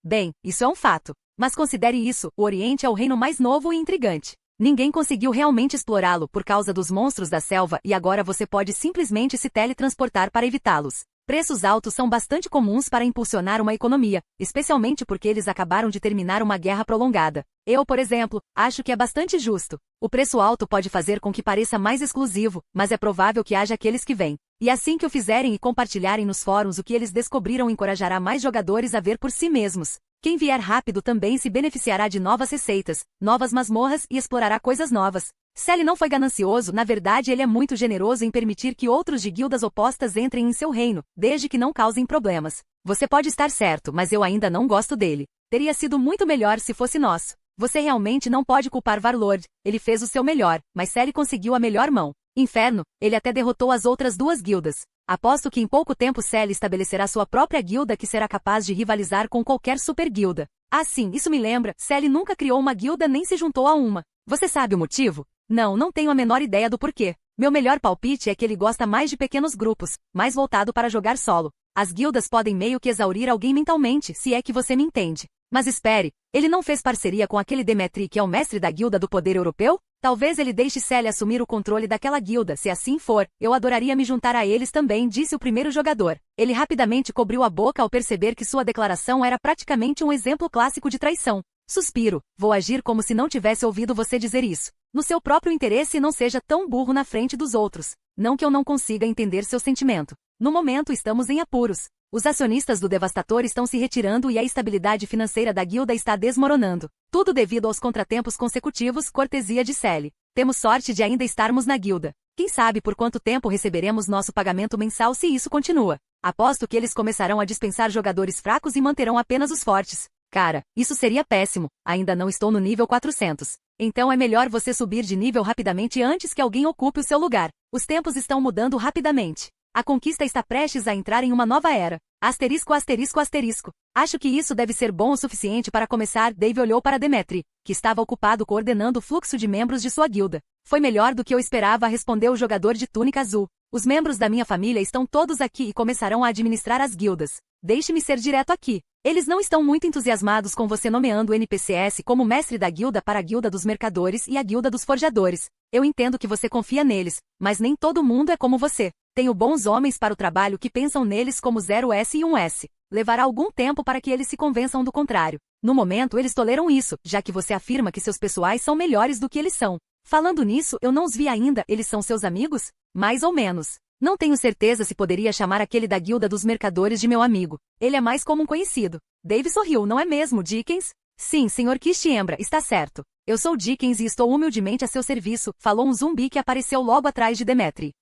A: Bem, isso é um fato. Mas considere isso, o Oriente é o reino mais novo e intrigante. Ninguém conseguiu realmente explorá-lo por causa dos monstros da selva e agora você pode simplesmente se teletransportar para evitá-los. Preços altos são bastante comuns para impulsionar uma economia, especialmente porque eles acabaram de terminar uma guerra prolongada. Eu, por exemplo, acho que é bastante justo. O preço alto pode fazer com que pareça mais exclusivo, mas é provável que haja aqueles que vêm. E assim que o fizerem e compartilharem nos fóruns o que eles descobriram encorajará mais jogadores a ver por si mesmos. Quem vier rápido também se beneficiará de novas receitas, novas masmorras e explorará coisas novas. Sally não foi ganancioso, na verdade ele é muito generoso em permitir que outros de guildas opostas entrem em seu reino, desde que não causem problemas. Você pode estar certo, mas eu ainda não gosto dele. Teria sido muito melhor se fosse nosso. Você realmente não pode culpar Warlord, ele fez o seu melhor, mas Sally conseguiu a melhor mão. Inferno, ele até derrotou as outras duas guildas. Aposto que em pouco tempo Sally estabelecerá sua própria guilda que será capaz de rivalizar com qualquer super guilda. Ah sim, isso me lembra, Sally nunca criou uma guilda nem se juntou a uma. Você sabe o motivo? Não tenho a menor ideia do porquê. Meu melhor palpite é que ele gosta mais de pequenos grupos, mais voltado para jogar solo. As guildas podem meio que exaurir alguém mentalmente, se é que você me entende. Mas espere, ele não fez parceria com aquele Demetri que é o mestre da guilda do poder europeu? Talvez ele deixe Sally assumir o controle daquela guilda, se assim for, eu adoraria me juntar a eles também, disse o primeiro jogador. Ele rapidamente cobriu a boca ao perceber que sua declaração era praticamente um exemplo clássico de traição. Suspiro, vou agir como se não tivesse ouvido você dizer isso. No seu próprio interesse não seja tão burro na frente dos outros. Não que eu não consiga entender seu sentimento. No momento estamos em apuros. Os acionistas do Devastator estão se retirando e a estabilidade financeira da guilda está desmoronando. Tudo devido aos contratempos consecutivos, cortesia de Sally. Temos sorte de ainda estarmos na guilda. Quem sabe por quanto tempo receberemos nosso pagamento mensal se isso continua. Aposto que eles começarão a dispensar jogadores fracos e manterão apenas os fortes. Cara, isso seria péssimo. Ainda não estou no nível 400. Então é melhor você subir de nível rapidamente antes que alguém ocupe o seu lugar. Os tempos estão mudando rapidamente. A conquista está prestes a entrar em uma nova era. Asterisco, asterisco, asterisco. Acho que isso deve ser bom o suficiente para começar. Dave olhou para Demetri, que estava ocupado coordenando o fluxo de membros de sua guilda. Foi melhor do que eu esperava, respondeu o jogador de túnica azul. Os membros da minha família estão todos aqui e começarão a administrar as guildas. Deixe-me ser direto aqui. Eles não estão muito entusiasmados com você nomeando o NPCs como mestre da guilda para a guilda dos mercadores e a guilda dos forjadores. Eu entendo que você confia neles, mas nem todo mundo é como você. Tenho bons homens para o trabalho que pensam neles como 0S e 1S. Levará algum tempo para que eles se convençam do contrário. No momento eles toleram isso, já que você afirma que seus pessoais são melhores do que eles são. Falando nisso, eu não os vi ainda, eles são seus amigos? Mais ou menos. Não tenho certeza se poderia chamar aquele da guilda dos mercadores de meu amigo. Ele é mais como um conhecido. Dave sorriu, não é mesmo, Dickens? Sim, Sr. Kishtiembra, está certo. Eu sou Dickens e estou humildemente a seu serviço, falou um zumbi que apareceu logo atrás de Demetri.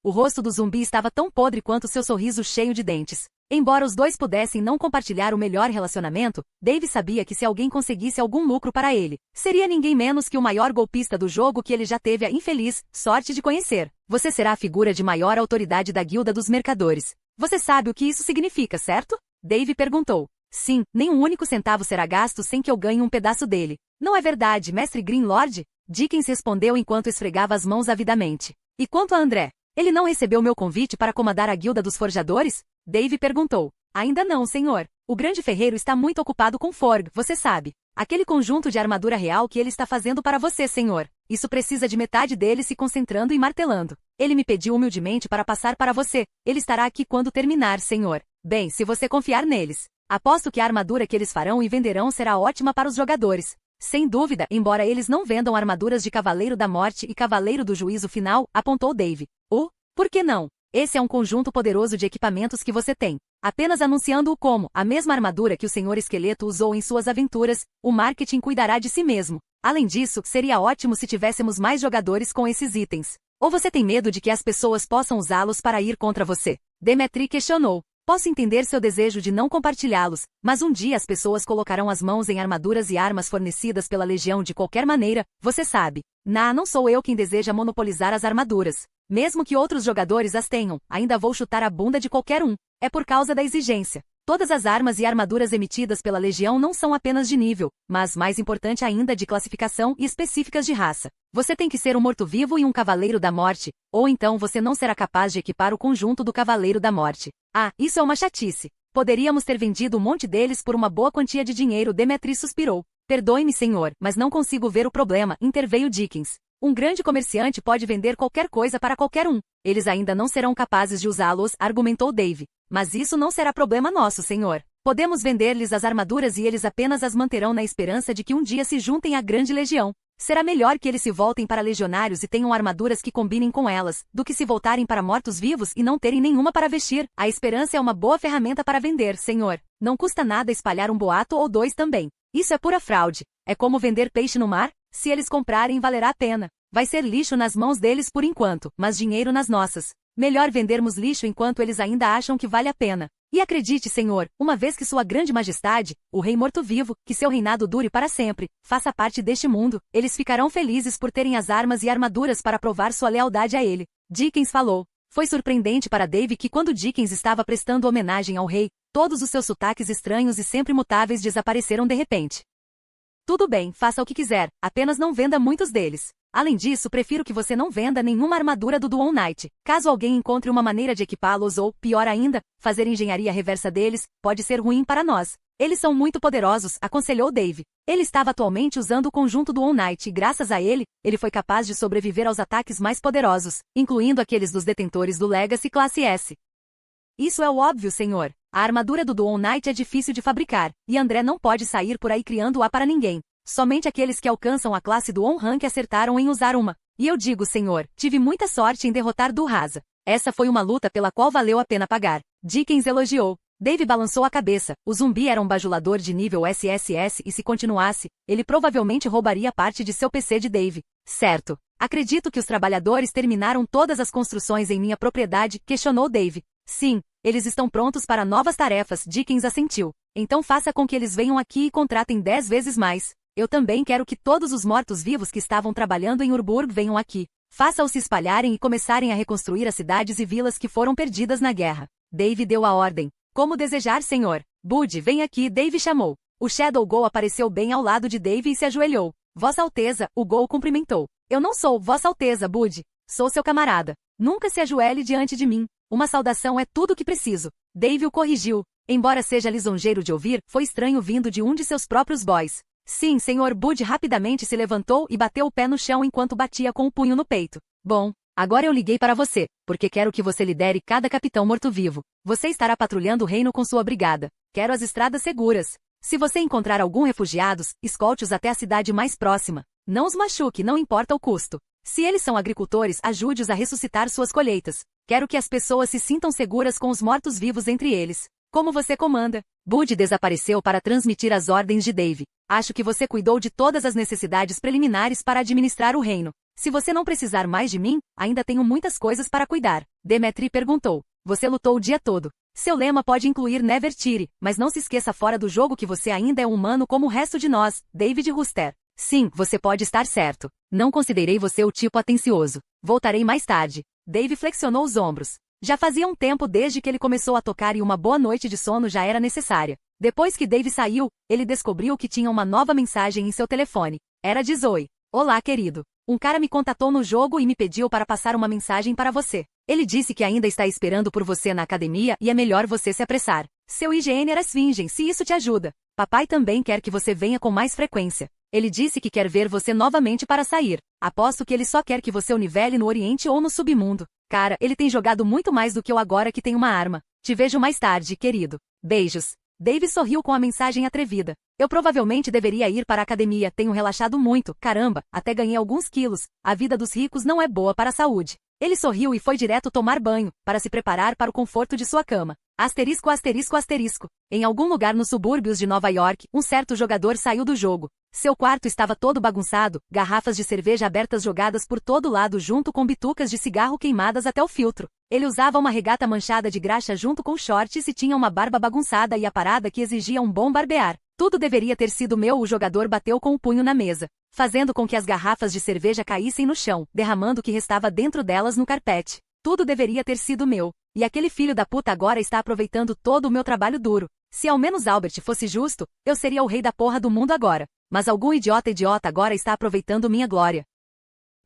A: O rosto do zumbi estava tão podre quanto seu sorriso cheio de dentes. Embora os dois pudessem não compartilhar o melhor relacionamento, Dave sabia que se alguém conseguisse algum lucro para ele, seria ninguém menos que o maior golpista do jogo que ele já teve a infeliz sorte de conhecer. Você será a figura de maior autoridade da Guilda dos Mercadores. Você sabe o que isso significa, certo? Dave perguntou. Sim, nem um único centavo será gasto sem que eu ganhe um pedaço dele. Não é verdade, mestre Greenlord? Dickens respondeu enquanto esfregava as mãos avidamente. E quanto a André? Ele não recebeu meu convite para comandar a Guilda dos Forjadores? Dave perguntou. Ainda não, senhor. O grande ferreiro está muito ocupado com Forg, você sabe. Aquele conjunto de armadura real que ele está fazendo para você, senhor. Isso precisa de metade dele se concentrando e martelando. Ele me pediu humildemente para passar para você. Ele estará aqui quando terminar, senhor. Bem, se você confiar neles. Aposto que a armadura que eles farão e venderão será ótima para os jogadores. Sem dúvida, embora eles não vendam armaduras de Cavaleiro da Morte e Cavaleiro do Juízo Final, apontou Dave. Por que não? Esse é um conjunto poderoso de equipamentos que você tem. Apenas anunciando-o como a mesma armadura que o Senhor Esqueleto usou em suas aventuras, o marketing cuidará de si mesmo. Além disso, seria ótimo se tivéssemos mais jogadores com esses itens. Ou você tem medo de que as pessoas possam usá-los para ir contra você? Demetri questionou. Posso entender seu desejo de não compartilhá-los, mas um dia as pessoas colocarão as mãos em armaduras e armas fornecidas pela Legião de qualquer maneira, você sabe. Não sou eu quem deseja monopolizar as armaduras. Mesmo que outros jogadores as tenham, ainda vou chutar a bunda de qualquer um. É por causa da exigência. Todas as armas e armaduras emitidas pela Legião não são apenas de nível, mas mais importante ainda de classificação e específicas de raça. Você tem que ser um morto-vivo e um Cavaleiro da Morte, ou então você não será capaz de equipar o conjunto do Cavaleiro da Morte. Isso é uma chatice. Poderíamos ter vendido um monte deles por uma boa quantia de dinheiro, Demetri suspirou. Perdoe-me, senhor, mas não consigo ver o problema, interveio Dickens. Um grande comerciante pode vender qualquer coisa para qualquer um. Eles ainda não serão capazes de usá-los, argumentou Dave. Mas isso não será problema nosso, senhor. Podemos vender-lhes as armaduras e eles apenas as manterão na esperança de que um dia se juntem à grande legião. Será melhor que eles se voltem para legionários e tenham armaduras que combinem com elas, do que se voltarem para mortos-vivos e não terem nenhuma para vestir. A esperança é uma boa ferramenta para vender, senhor. Não custa nada espalhar um boato ou dois também. Isso é pura fraude. É como vender peixe no mar? Se eles comprarem, valerá a pena. Vai ser lixo nas mãos deles por enquanto, mas dinheiro nas nossas. Melhor vendermos lixo enquanto eles ainda acham que vale a pena. E acredite, senhor, uma vez que sua grande majestade, o rei morto-vivo, que seu reinado dure para sempre, faça parte deste mundo, eles ficarão felizes por terem as armas e armaduras para provar sua lealdade a ele. Dickens falou. Foi surpreendente para Dave que quando Dickens estava prestando homenagem ao rei, todos os seus sotaques estranhos e sempre mutáveis desapareceram de repente. Tudo bem, faça o que quiser, apenas não venda muitos deles. Além disso, prefiro que você não venda nenhuma armadura do Dual Knight. Caso alguém encontre uma maneira de equipá-los ou, pior ainda, fazer engenharia reversa deles, pode ser ruim para nós. Eles são muito poderosos, aconselhou Dave. Ele estava atualmente usando o conjunto Dual Knight e graças a ele, ele foi capaz de sobreviver aos ataques mais poderosos, incluindo aqueles dos detentores do Legacy Classe S. Isso é o óbvio, senhor. A armadura do Dual Knight é difícil de fabricar, e André não pode sair por aí criando-a para ninguém. Somente aqueles que alcançam a classe do On-Rank acertaram em usar uma. E eu digo, senhor, tive muita sorte em derrotar Durraza. Essa foi uma luta pela qual valeu a pena pagar. Dickens elogiou. Dave balançou a cabeça. O zumbi era um bajulador de nível SSS e se continuasse, ele provavelmente roubaria parte de seu PC de Dave. Certo. Acredito que os trabalhadores terminaram todas as construções em minha propriedade, questionou Dave. Sim, eles estão prontos para novas tarefas, Dickens assentiu. Então faça com que eles venham aqui e contratem 10 vezes mais. Eu também quero que todos os mortos-vivos que estavam trabalhando em Urburg venham aqui. Faça-os se espalharem e começarem a reconstruir as cidades e vilas que foram perdidas na guerra. Dave deu a ordem. Como desejar, senhor. Bud, vem aqui, Dave chamou. O Shadow Ghoul apareceu bem ao lado de Dave e se ajoelhou. Vossa Alteza, o Ghoul cumprimentou. Eu não sou Vossa Alteza, Bud. Sou seu camarada. Nunca se ajoelhe diante de mim. Uma saudação é tudo o que preciso. Dave o corrigiu. Embora seja lisonjeiro de ouvir, foi estranho vindo de um de seus próprios boys. Sim, senhor. Bud rapidamente se levantou e bateu o pé no chão enquanto batia com o punho no peito. Bom, agora eu liguei para você, porque quero que você lidere cada capitão morto-vivo. Você estará patrulhando o reino com sua brigada. Quero as estradas seguras. Se você encontrar algum refugiados, escolte-os até a cidade mais próxima. Não os machuque, não importa o custo. Se eles são agricultores, ajude-os a ressuscitar suas colheitas. Quero que as pessoas se sintam seguras com os mortos-vivos entre eles. Como você comanda? Bud desapareceu para transmitir as ordens de Dave. Acho que você cuidou de todas as necessidades preliminares para administrar o reino. Se você não precisar mais de mim, ainda tenho muitas coisas para cuidar. Demetri perguntou. Você lutou o dia todo. Seu lema pode incluir Never Tire, mas não se esqueça fora do jogo que você ainda é um humano como o resto de nós, David Rooster. Sim, você pode estar certo. Não considerei você o tipo atencioso. Voltarei mais tarde. Dave flexionou os ombros. Já fazia um tempo desde que ele começou a tocar e uma boa noite de sono já era necessária. Depois que Dave saiu, ele descobriu que tinha uma nova mensagem em seu telefone. Era de Zoe. Olá, querido. Um cara me contatou no jogo e me pediu para passar uma mensagem para você. Ele disse que ainda está esperando por você na academia e é melhor você se apressar. Seu IGN era Svingen, se isso te ajuda. Papai também quer que você venha com mais frequência. Ele disse que quer ver você novamente para sair. Aposto que ele só quer que você o nivele no Oriente ou no Submundo. Cara, ele tem jogado muito mais do que eu agora que tem uma arma. Te vejo mais tarde, querido. Beijos. Dave sorriu com a mensagem atrevida. Eu provavelmente deveria ir para a academia, tenho relaxado muito, caramba, até ganhei alguns quilos. A vida dos ricos não é boa para a saúde. Ele sorriu e foi direto tomar banho, para se preparar para o conforto de sua cama. Asterisco, asterisco, asterisco. Em algum lugar nos subúrbios de Nova York, um certo jogador saiu do jogo. Seu quarto estava todo bagunçado, garrafas de cerveja abertas jogadas por todo lado junto com bitucas de cigarro queimadas até o filtro. Ele usava uma regata manchada de graxa junto com shorts e tinha uma barba bagunçada e aparada que exigia um bom barbear. Tudo deveria ter sido meu. O jogador bateu com o punho na mesa, fazendo com que as garrafas de cerveja caíssem no chão, derramando o que restava dentro delas no carpete. Tudo deveria ter sido meu. E aquele filho da puta agora está aproveitando todo o meu trabalho duro. Se ao menos Albert fosse justo, eu seria o rei da porra do mundo agora. Mas algum idiota agora está aproveitando minha glória.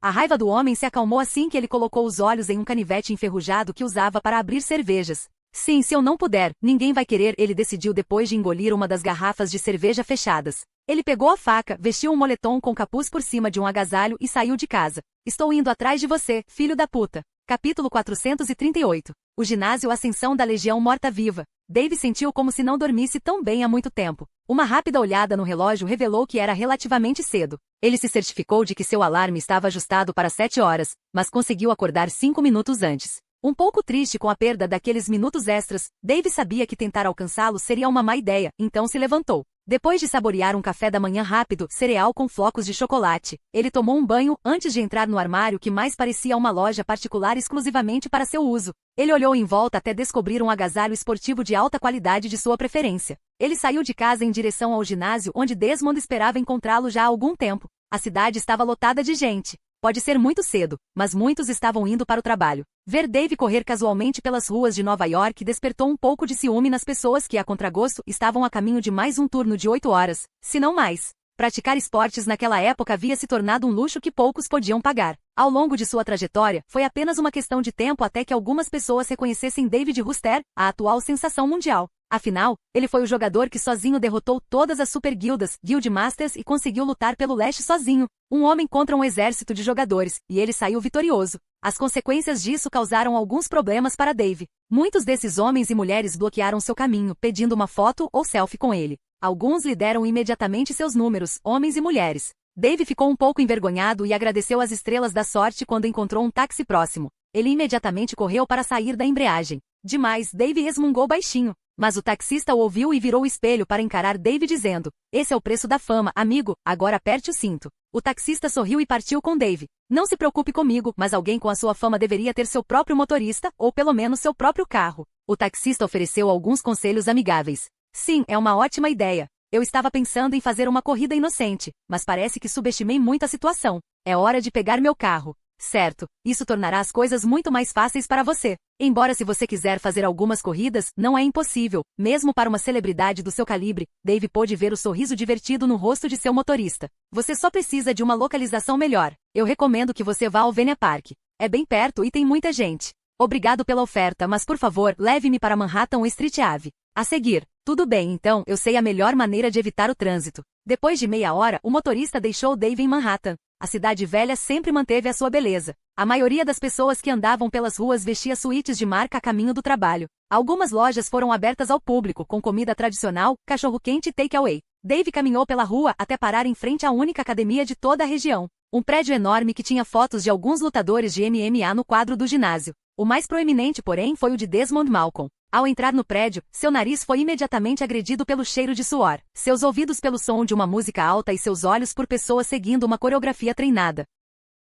A: A raiva do homem se acalmou assim que ele colocou os olhos em um canivete enferrujado que usava para abrir cervejas. Sim, se eu não puder, ninguém vai querer, ele decidiu depois de engolir uma das garrafas de cerveja fechadas. Ele pegou a faca, vestiu um moletom com capuz por cima de um agasalho e saiu de casa. Estou indo atrás de você, filho da puta. Capítulo 438. O ginásio Ascensão da Legião Morta-Viva. Dave sentiu como se não dormisse tão bem há muito tempo. Uma rápida olhada no relógio revelou que era relativamente cedo. Ele se certificou de que seu alarme estava ajustado para 7 horas, mas conseguiu acordar 5 minutos antes. Um pouco triste com a perda daqueles minutos extras, Dave sabia que tentar alcançá-los seria uma má ideia, então se levantou. Depois de saborear um café da manhã rápido, cereal com flocos de chocolate, ele tomou um banho antes de entrar no armário que mais parecia uma loja particular exclusivamente para seu uso. Ele olhou em volta até descobrir um agasalho esportivo de alta qualidade de sua preferência. Ele saiu de casa em direção ao ginásio onde Desmond esperava encontrá-lo já há algum tempo. A cidade estava lotada de gente. Pode ser muito cedo, mas muitos estavam indo para o trabalho. Ver Dave correr casualmente pelas ruas de Nova York despertou um pouco de ciúme nas pessoas que, a contragosto, estavam a caminho de mais um turno de 8 horas, se não mais. Praticar esportes naquela época havia se tornado um luxo que poucos podiam pagar. Ao longo de sua trajetória, foi apenas uma questão de tempo até que algumas pessoas reconhecessem David Rooster, a atual sensação mundial. Afinal, ele foi o jogador que sozinho derrotou todas as super guildas, Guild Masters e conseguiu lutar pelo leste sozinho. Um homem contra um exército de jogadores, e ele saiu vitorioso. As consequências disso causaram alguns problemas para Dave. Muitos desses homens e mulheres bloquearam seu caminho, pedindo uma foto ou selfie com ele. Alguns lhe deram imediatamente seus números, homens e mulheres. Dave ficou um pouco envergonhado e agradeceu as estrelas da sorte quando encontrou um táxi próximo. Ele imediatamente correu para sair da embreagem. Demais, Dave resmungou baixinho. Mas o taxista o ouviu e virou o espelho para encarar Dave dizendo: "Esse é o preço da fama, amigo, agora aperte o cinto." O taxista sorriu e partiu com Dave. "Não se preocupe comigo, mas alguém com a sua fama deveria ter seu próprio motorista, ou pelo menos seu próprio carro." O taxista ofereceu alguns conselhos amigáveis. "Sim, é uma ótima ideia. Eu estava pensando em fazer uma corrida inocente, mas parece que subestimei muito a situação. É hora de pegar meu carro." "Certo, isso tornará as coisas muito mais fáceis para você. Embora se você quiser fazer algumas corridas, não é impossível." Mesmo para uma celebridade do seu calibre, Dave pôde ver o sorriso divertido no rosto de seu motorista. "Você só precisa de uma localização melhor. Eu recomendo que você vá ao Venia Park. É bem perto e tem muita gente. Obrigado pela oferta, mas por favor, leve-me para Manhattan Street Ave. A seguir." "Tudo bem, então, eu sei a melhor maneira de evitar o trânsito." Depois de meia hora, o motorista deixou Dave em Manhattan. A cidade velha sempre manteve a sua beleza. A maioria das pessoas que andavam pelas ruas vestia suítes de marca a caminho do trabalho. Algumas lojas foram abertas ao público com comida tradicional, cachorro-quente e take-away. Dave caminhou pela rua até parar em frente à única academia de toda a região. Um prédio enorme que tinha fotos de alguns lutadores de MMA no quadro do ginásio. O mais proeminente, porém, foi o de Desmond Malcolm. Ao entrar no prédio, seu nariz foi imediatamente agredido pelo cheiro de suor, seus ouvidos pelo som de uma música alta e seus olhos por pessoas seguindo uma coreografia treinada.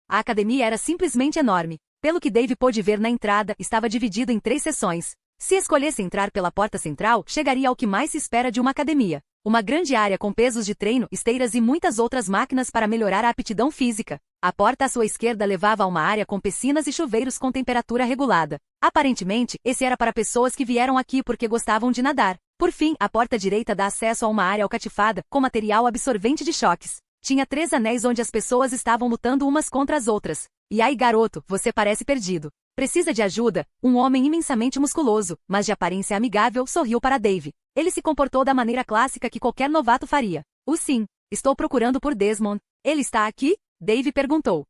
A: A academia era simplesmente enorme. Pelo que Dave pôde ver na entrada, estava dividido em 3 seções. Se escolhesse entrar pela porta central, chegaria ao que mais se espera de uma academia. Uma grande área com pesos de treino, esteiras e muitas outras máquinas para melhorar a aptidão física. A porta à sua esquerda levava a uma área com piscinas e chuveiros com temperatura regulada. Aparentemente, esse era para pessoas que vieram aqui porque gostavam de nadar. Por fim, a porta direita dá acesso a uma área alcatifada, com material absorvente de choques. Tinha 3 anéis onde as pessoas estavam lutando umas contra as outras. E aí, garoto, você parece perdido. Precisa de ajuda? Um homem imensamente musculoso, mas de aparência amigável, sorriu para Dave. Ele se comportou da maneira clássica que qualquer novato faria. Sim. Estou procurando por Desmond. Ele está aqui? Dave perguntou.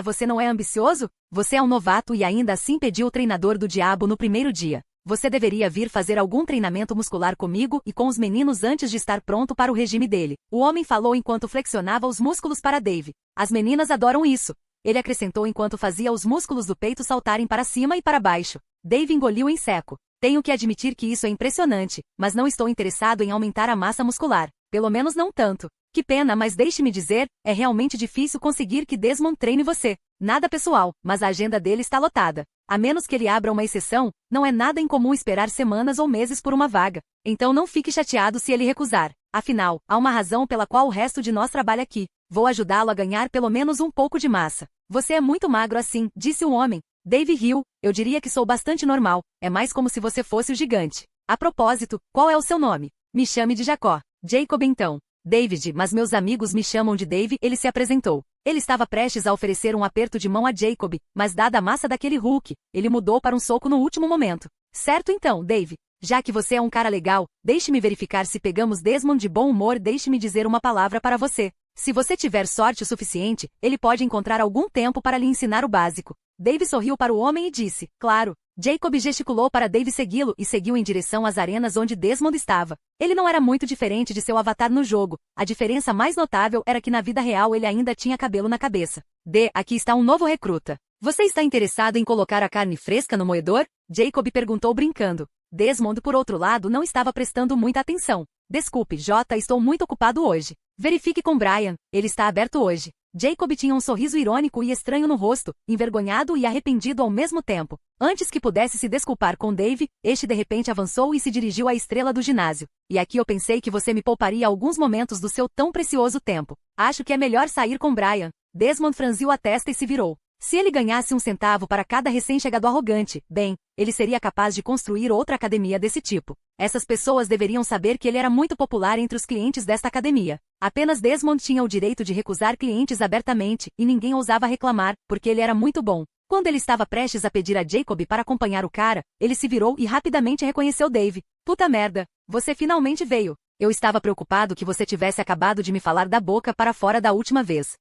A: Você não é ambicioso? Você é um novato e ainda assim pediu o treinador do diabo no primeiro dia. Você deveria vir fazer algum treinamento muscular comigo e com os meninos antes de estar pronto para o regime dele. O homem falou enquanto flexionava os músculos para Dave. As meninas adoram isso. Ele acrescentou enquanto fazia os músculos do peito saltarem para cima e para baixo. Dave engoliu em seco. Tenho que admitir que isso é impressionante, mas não estou interessado em aumentar a massa muscular. Pelo menos não tanto. Que pena, mas deixe-me dizer, é realmente difícil conseguir que Desmond treine você. Nada pessoal, mas a agenda dele está lotada. A menos que ele abra uma exceção, não é nada incomum esperar semanas ou meses por uma vaga. Então não fique chateado se ele recusar. Afinal, há uma razão pela qual o resto de nós trabalha aqui. Vou ajudá-lo a ganhar pelo menos um pouco de massa. Você é muito magro assim, disse o homem. Dave riu. Eu diria que sou bastante normal. É mais como se você fosse o gigante. A propósito, qual é o seu nome? Me chame de Jacó. Jacob então. David, mas meus amigos me chamam de Dave, ele se apresentou. Ele estava prestes a oferecer um aperto de mão a Jacob, mas dada a massa daquele Hulk, ele mudou para um soco no último momento. Certo então, Dave. Já que você é um cara legal, deixe-me verificar se pegamos Desmond de bom humor, deixe-me dizer uma palavra para você. Se você tiver sorte o suficiente, ele pode encontrar algum tempo para lhe ensinar o básico. Dave sorriu para o homem e disse, claro. Jacob gesticulou para Dave segui-lo e seguiu em direção às arenas onde Desmond estava. Ele não era muito diferente de seu avatar no jogo. A diferença mais notável era que na vida real ele ainda tinha cabelo na cabeça. Aqui está um novo recruta. Você está interessado em colocar a carne fresca no moedor? Jacob perguntou brincando. Desmond, por outro lado, não estava prestando muita atenção. Desculpe, Jota, estou muito ocupado hoje. Verifique com Brian, ele está aberto hoje. Jacob tinha um sorriso irônico e estranho no rosto, envergonhado e arrependido ao mesmo tempo. Antes que pudesse se desculpar com Dave, este de repente avançou e se dirigiu à estrela do ginásio. E aqui eu pensei que você me pouparia alguns momentos do seu tão precioso tempo. Acho que é melhor sair com Brian. Desmond franziu a testa e se virou. Se ele ganhasse 1 centavo para cada recém-chegado arrogante, bem, ele seria capaz de construir outra academia desse tipo. Essas pessoas deveriam saber que ele era muito popular entre os clientes desta academia. Apenas Desmond tinha o direito de recusar clientes abertamente, e ninguém ousava reclamar, porque ele era muito bom. Quando ele estava prestes a pedir a Jacob para acompanhar o cara, ele se virou e rapidamente reconheceu Dave. Puta merda, você finalmente veio. Eu estava preocupado que você tivesse acabado de me falar da boca para fora da última vez.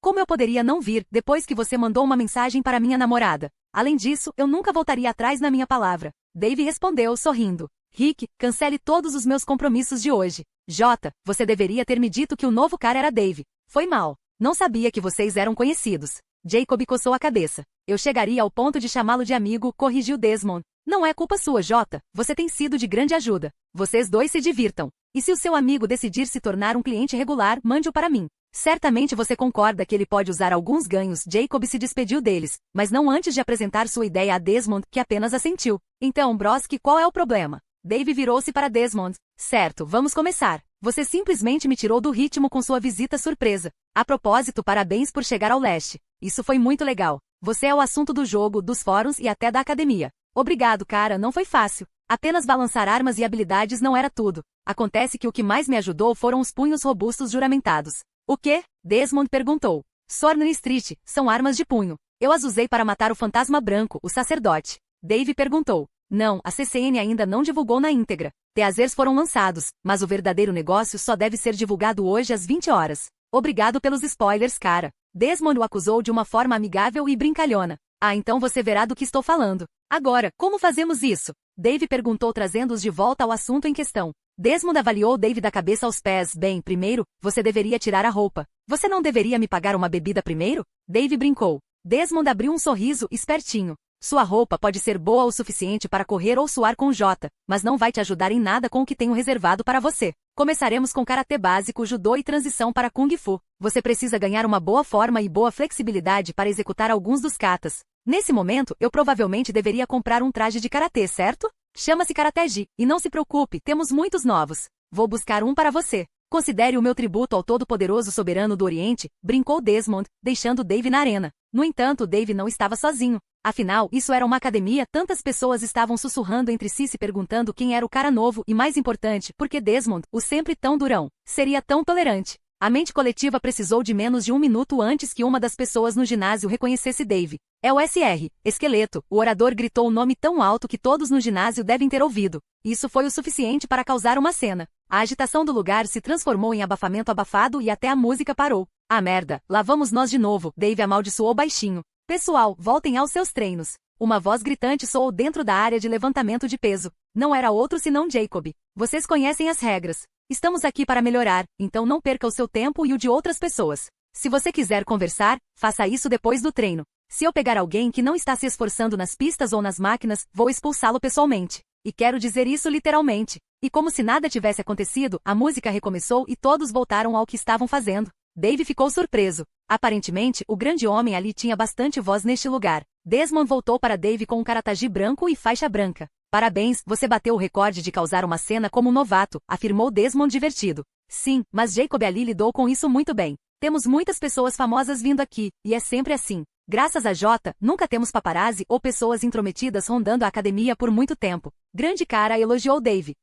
A: Como eu poderia não vir, depois que você mandou uma mensagem para minha namorada? Além disso, eu nunca voltaria atrás na minha palavra. Dave respondeu, sorrindo. Rick, cancele todos os meus compromissos de hoje. Jota, você deveria ter me dito que o novo cara era Dave. Foi mal. Não sabia que vocês eram conhecidos. Jacob coçou a cabeça. Eu chegaria ao ponto de chamá-lo de amigo, corrigiu Desmond. Não é culpa sua, Jota. Você tem sido de grande ajuda. Vocês dois se divirtam. E se o seu amigo decidir se tornar um cliente regular, mande-o para mim. Certamente você concorda que ele pode usar alguns ganhos. Jacob se despediu deles, mas não antes de apresentar sua ideia a Desmond, que apenas assentiu. Então, Broski, qual é o problema? Dave virou-se para Desmond. Certo, vamos começar. Você simplesmente me tirou do ritmo com sua visita surpresa. A propósito, parabéns por chegar ao leste. Isso foi muito legal. Você é o assunto do jogo, dos fóruns e até da academia. Obrigado, cara, não foi fácil. Apenas balançar armas e habilidades não era tudo. Acontece que o que mais me ajudou foram os punhos robustos juramentados. O quê? Desmond perguntou. Sorn Street, são armas de punho. Eu as usei para matar o fantasma branco, o sacerdote. Dave perguntou. Não, a CCN ainda não divulgou na íntegra. Teasers foram lançados, mas o verdadeiro negócio só deve ser divulgado hoje às 20 horas. Obrigado pelos spoilers, cara. Desmond o acusou de uma forma amigável e brincalhona. Então você verá do que estou falando. Agora, como fazemos isso? Dave perguntou trazendo-os de volta ao assunto em questão. Desmond avaliou Dave da cabeça aos pés. Bem, primeiro, você deveria tirar a roupa. Você não deveria me pagar uma bebida primeiro? Dave brincou. Desmond abriu um sorriso, espertinho. Sua roupa pode ser boa o suficiente para correr ou suar com J, mas não vai te ajudar em nada com o que tenho reservado para você. Começaremos com karatê básico, judô e transição para kung fu. Você precisa ganhar uma boa forma e boa flexibilidade para executar alguns dos katas. Nesse momento, eu provavelmente deveria comprar um traje de karatê, certo? Chama-se Karate-Gi, e não se preocupe, temos muitos novos. Vou buscar um para você. Considere o meu tributo ao todo-poderoso soberano do Oriente, brincou Desmond, deixando Dave na arena. No entanto, Dave não estava sozinho. Afinal, isso era uma academia, tantas pessoas estavam sussurrando entre si se perguntando quem era o cara novo e, mais importante, por que Desmond, o sempre tão durão, seria tão tolerante. A mente coletiva precisou de menos de 1 minuto antes que uma das pessoas no ginásio reconhecesse Dave. É o SR, esqueleto, o orador gritou o nome tão alto que todos no ginásio devem ter ouvido. Isso foi o suficiente para causar uma cena. A agitação do lugar se transformou em abafamento abafado e até a música parou. Ah merda, lá vamos nós de novo, Dave amaldiçoou baixinho. Pessoal, voltem aos seus treinos. Uma voz gritante soou dentro da área de levantamento de peso. Não era outro senão Jacob. Vocês conhecem as regras. Estamos aqui para melhorar, então não perca o seu tempo e o de outras pessoas. Se você quiser conversar, faça isso depois do treino. Se eu pegar alguém que não está se esforçando nas pistas ou nas máquinas, vou expulsá-lo pessoalmente. E quero dizer isso literalmente. E como se nada tivesse acontecido, a música recomeçou e todos voltaram ao que estavam fazendo. Dave ficou surpreso. Aparentemente, o grande homem ali tinha bastante voz neste lugar. Desmond voltou para Dave com um Karate-Gi branco e faixa branca. Parabéns, você bateu o recorde de causar uma cena como um novato, afirmou Desmond divertido. Sim, mas Jacob ali lidou com isso muito bem. Temos muitas pessoas famosas vindo aqui, e é sempre assim. Graças a Jota, nunca temos paparazzi ou pessoas intrometidas rondando a academia por muito tempo. Grande cara elogiou Dave.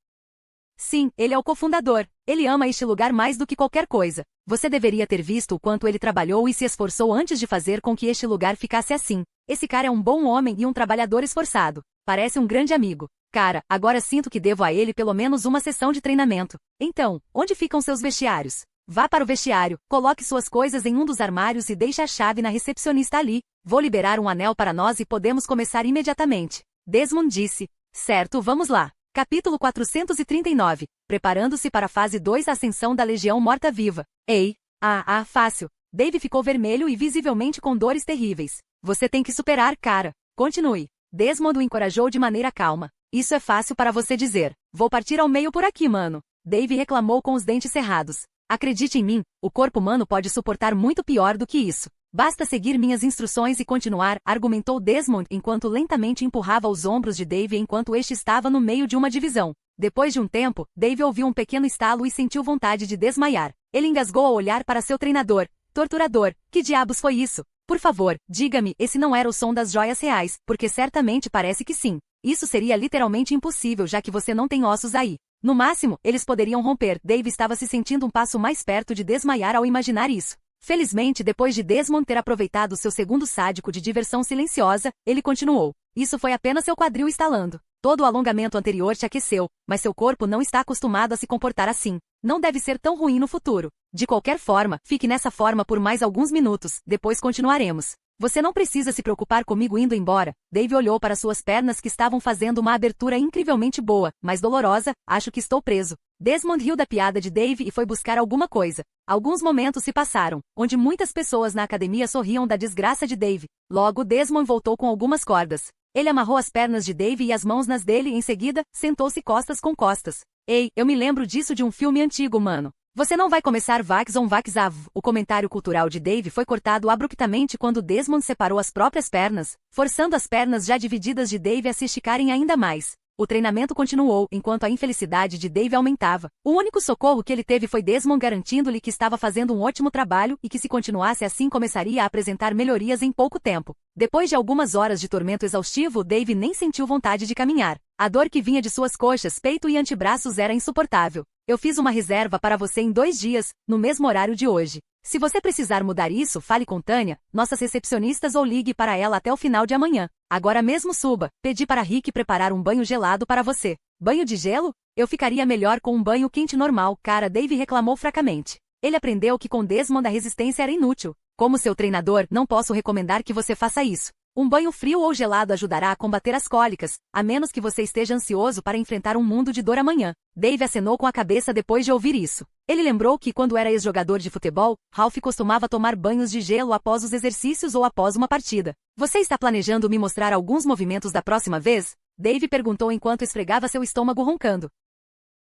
A: Sim, ele é o cofundador. Ele ama este lugar mais do que qualquer coisa. Você deveria ter visto o quanto ele trabalhou e se esforçou antes de fazer com que este lugar ficasse assim. Esse cara é um bom homem e um trabalhador esforçado. Parece um grande amigo. Cara, agora sinto que devo a ele pelo menos uma sessão de treinamento. Então, onde ficam seus vestiários? Vá para o vestiário, coloque suas coisas em um dos armários e deixe a chave na recepcionista ali. Vou liberar um anel para nós e podemos começar imediatamente. Desmond disse. Certo, vamos lá. Capítulo 439. Preparando-se para a fase 2, Ascensão da Legião Morta-Viva. Ei. Fácil. Dave ficou vermelho e visivelmente com dores terríveis. Você tem que superar, cara. Continue. Desmond o encorajou de maneira calma. Isso é fácil para você dizer. Vou partir ao meio por aqui, mano. Dave reclamou com os dentes cerrados. Acredite em mim, o corpo humano pode suportar muito pior do que isso. Basta seguir minhas instruções e continuar, argumentou Desmond enquanto lentamente empurrava os ombros de Dave enquanto este estava no meio de uma divisão. Depois de um tempo, Dave ouviu um pequeno estalo e sentiu vontade de desmaiar. Ele engasgou ao olhar para seu treinador. Torturador, que diabos foi isso? Por favor, diga-me, esse não era o som das joias reais, porque certamente parece que sim. Isso seria literalmente impossível já que você não tem ossos aí. No máximo, eles poderiam romper. Dave estava se sentindo um passo mais perto de desmaiar ao imaginar isso. Felizmente, depois de Desmond ter aproveitado seu segundo sádico de diversão silenciosa, ele continuou. Isso foi apenas seu quadril estalando. Todo o alongamento anterior te aqueceu, mas seu corpo não está acostumado a se comportar assim. Não deve ser tão ruim no futuro. De qualquer forma, fique nessa forma por mais alguns minutos, depois continuaremos. Você não precisa se preocupar comigo indo embora. Dave olhou para suas pernas que estavam fazendo uma abertura incrivelmente boa, mas dolorosa. Acho que estou preso. Desmond riu da piada de Dave e foi buscar alguma coisa. Alguns momentos se passaram, onde muitas pessoas na academia sorriam da desgraça de Dave. Logo, Desmond voltou com algumas cordas. Ele amarrou as pernas de Dave e as mãos nas dele e em seguida, sentou-se costas com costas. Ei, eu me lembro disso de um filme antigo, mano. Você não vai começar Vax on Vax Av. O comentário cultural de Dave foi cortado abruptamente quando Desmond separou as próprias pernas, forçando as pernas já divididas de Dave a se esticarem ainda mais. O treinamento continuou, enquanto a infelicidade de Dave aumentava. O único socorro que ele teve foi Desmond garantindo-lhe que estava fazendo um ótimo trabalho e que se continuasse assim começaria a apresentar melhorias em pouco tempo. Depois de algumas horas de tormento exaustivo, Dave nem sentiu vontade de caminhar. A dor que vinha de suas coxas, peito e antebraços era insuportável. Eu fiz uma reserva para você em 2 dias, no mesmo horário de hoje. Se você precisar mudar isso, fale com Tânia, nossas recepcionistas ou ligue para ela até o final de amanhã. Agora mesmo suba. Pedi para Rick preparar um banho gelado para você. Banho de gelo? Eu ficaria melhor com um banho quente normal, cara. Dave reclamou fracamente. Ele aprendeu que com Desmond a resistência era inútil. Como seu treinador, não posso recomendar que você faça isso. Um banho frio ou gelado ajudará a combater as cólicas, a menos que você esteja ansioso para enfrentar um mundo de dor amanhã. Dave acenou com a cabeça depois de ouvir isso. Ele lembrou que, quando era ex-jogador de futebol, Ralph costumava tomar banhos de gelo após os exercícios ou após uma partida. Você está planejando me mostrar alguns movimentos da próxima vez? Dave perguntou enquanto esfregava seu estômago roncando.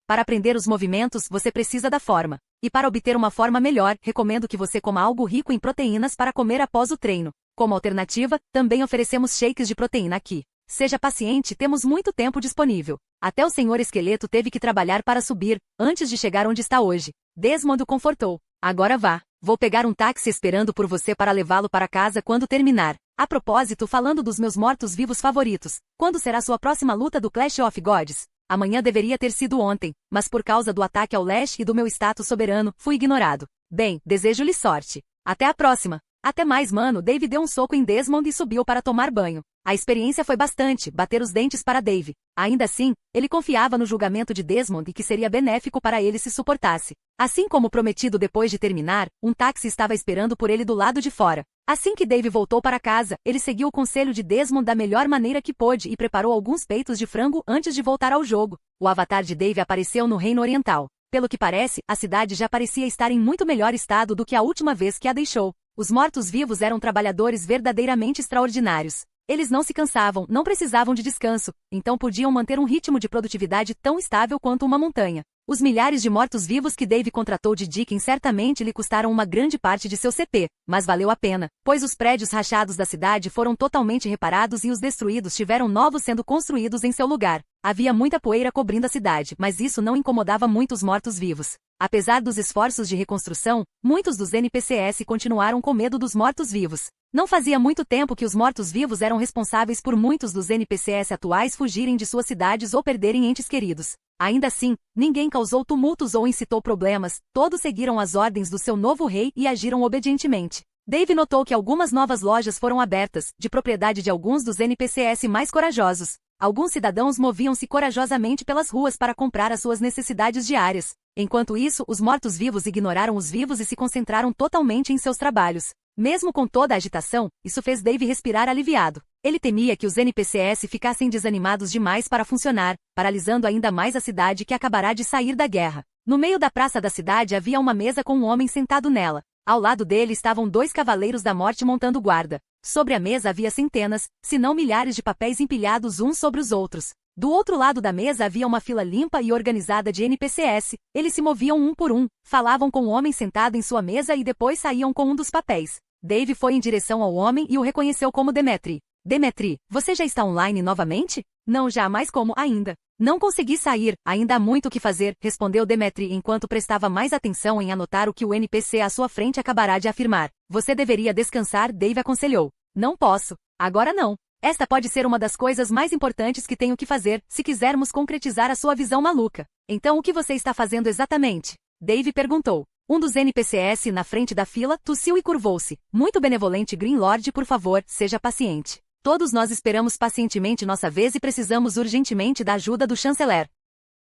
A: Para aprender os movimentos, você precisa da forma. E para obter uma forma melhor, recomendo que você coma algo rico em proteínas para comer após o treino. Como alternativa, também oferecemos shakes de proteína aqui. Seja paciente, temos muito tempo disponível. Até o Senhor Esqueleto teve que trabalhar para subir, antes de chegar onde está hoje. Desmond o confortou. Agora vá. Vou pegar um táxi esperando por você para levá-lo para casa quando terminar. A propósito, falando dos meus mortos-vivos favoritos, quando será sua próxima luta do Clash of Gods? Amanhã deveria ter sido ontem, mas por causa do ataque ao Lash e do meu status soberano, fui ignorado. Bem, desejo-lhe sorte. Até a próxima. Até mais, mano. Dave deu um soco em Desmond e subiu para tomar banho. A experiência foi bastante, bater os dentes para Dave. Ainda assim, ele confiava no julgamento de Desmond e que seria benéfico para ele se suportasse. Assim como prometido depois de terminar, um táxi estava esperando por ele do lado de fora. Assim que Dave voltou para casa, ele seguiu o conselho de Desmond da melhor maneira que pôde e preparou alguns peitos de frango antes de voltar ao jogo. O avatar de Dave apareceu no Reino Oriental. Pelo que parece, a cidade já parecia estar em muito melhor estado do que a última vez que a deixou. Os mortos-vivos eram trabalhadores verdadeiramente extraordinários. Eles não se cansavam, não precisavam de descanso, então podiam manter um ritmo de produtividade tão estável quanto uma montanha. Os milhares de mortos-vivos que Dave contratou de Dickens certamente lhe custaram uma grande parte de seu CP, mas valeu a pena, pois os prédios rachados da cidade foram totalmente reparados e os destruídos tiveram novos sendo construídos em seu lugar. Havia muita poeira cobrindo a cidade, mas isso não incomodava muito os mortos-vivos. Apesar dos esforços de reconstrução, muitos dos NPCs continuaram com medo dos mortos-vivos. Não fazia muito tempo que os mortos-vivos eram responsáveis por muitos dos NPCs atuais fugirem de suas cidades ou perderem entes queridos. Ainda assim, ninguém causou tumultos ou incitou problemas, todos seguiram as ordens do seu novo rei e agiram obedientemente. Dave notou que algumas novas lojas foram abertas, de propriedade de alguns dos NPCs mais corajosos. Alguns cidadãos moviam-se corajosamente pelas ruas para comprar as suas necessidades diárias. Enquanto isso, os mortos-vivos ignoraram os vivos e se concentraram totalmente em seus trabalhos. Mesmo com toda a agitação, isso fez Dave respirar aliviado. Ele temia que os NPCs ficassem desanimados demais para funcionar, paralisando ainda mais a cidade que acabará de sair da guerra. No meio da praça da cidade havia uma mesa com um homem sentado nela. Ao lado dele estavam 2 cavaleiros da morte montando guarda. Sobre a mesa havia centenas, se não milhares de papéis empilhados uns sobre os outros. Do outro lado da mesa havia uma fila limpa e organizada de NPCs. Eles se moviam um por um, falavam com o homem sentado em sua mesa e depois saíam com um dos papéis. Dave foi em direção ao homem e o reconheceu como Demetri. Demetri, você já está online novamente? Não, jamais como ainda. Não consegui sair, ainda há muito o que fazer, respondeu Demetri enquanto prestava mais atenção em anotar o que o NPC à sua frente acabará de afirmar. Você deveria descansar, Dave aconselhou. Não posso. Agora não. Esta pode ser uma das coisas mais importantes que tenho que fazer, se quisermos concretizar a sua visão maluca. Então o que você está fazendo exatamente? Dave perguntou. Um dos NPCs na frente da fila tossiu e curvou-se. Muito benevolente Green Lord, por favor, seja paciente. Todos nós esperamos pacientemente nossa vez e precisamos urgentemente da ajuda do chanceler.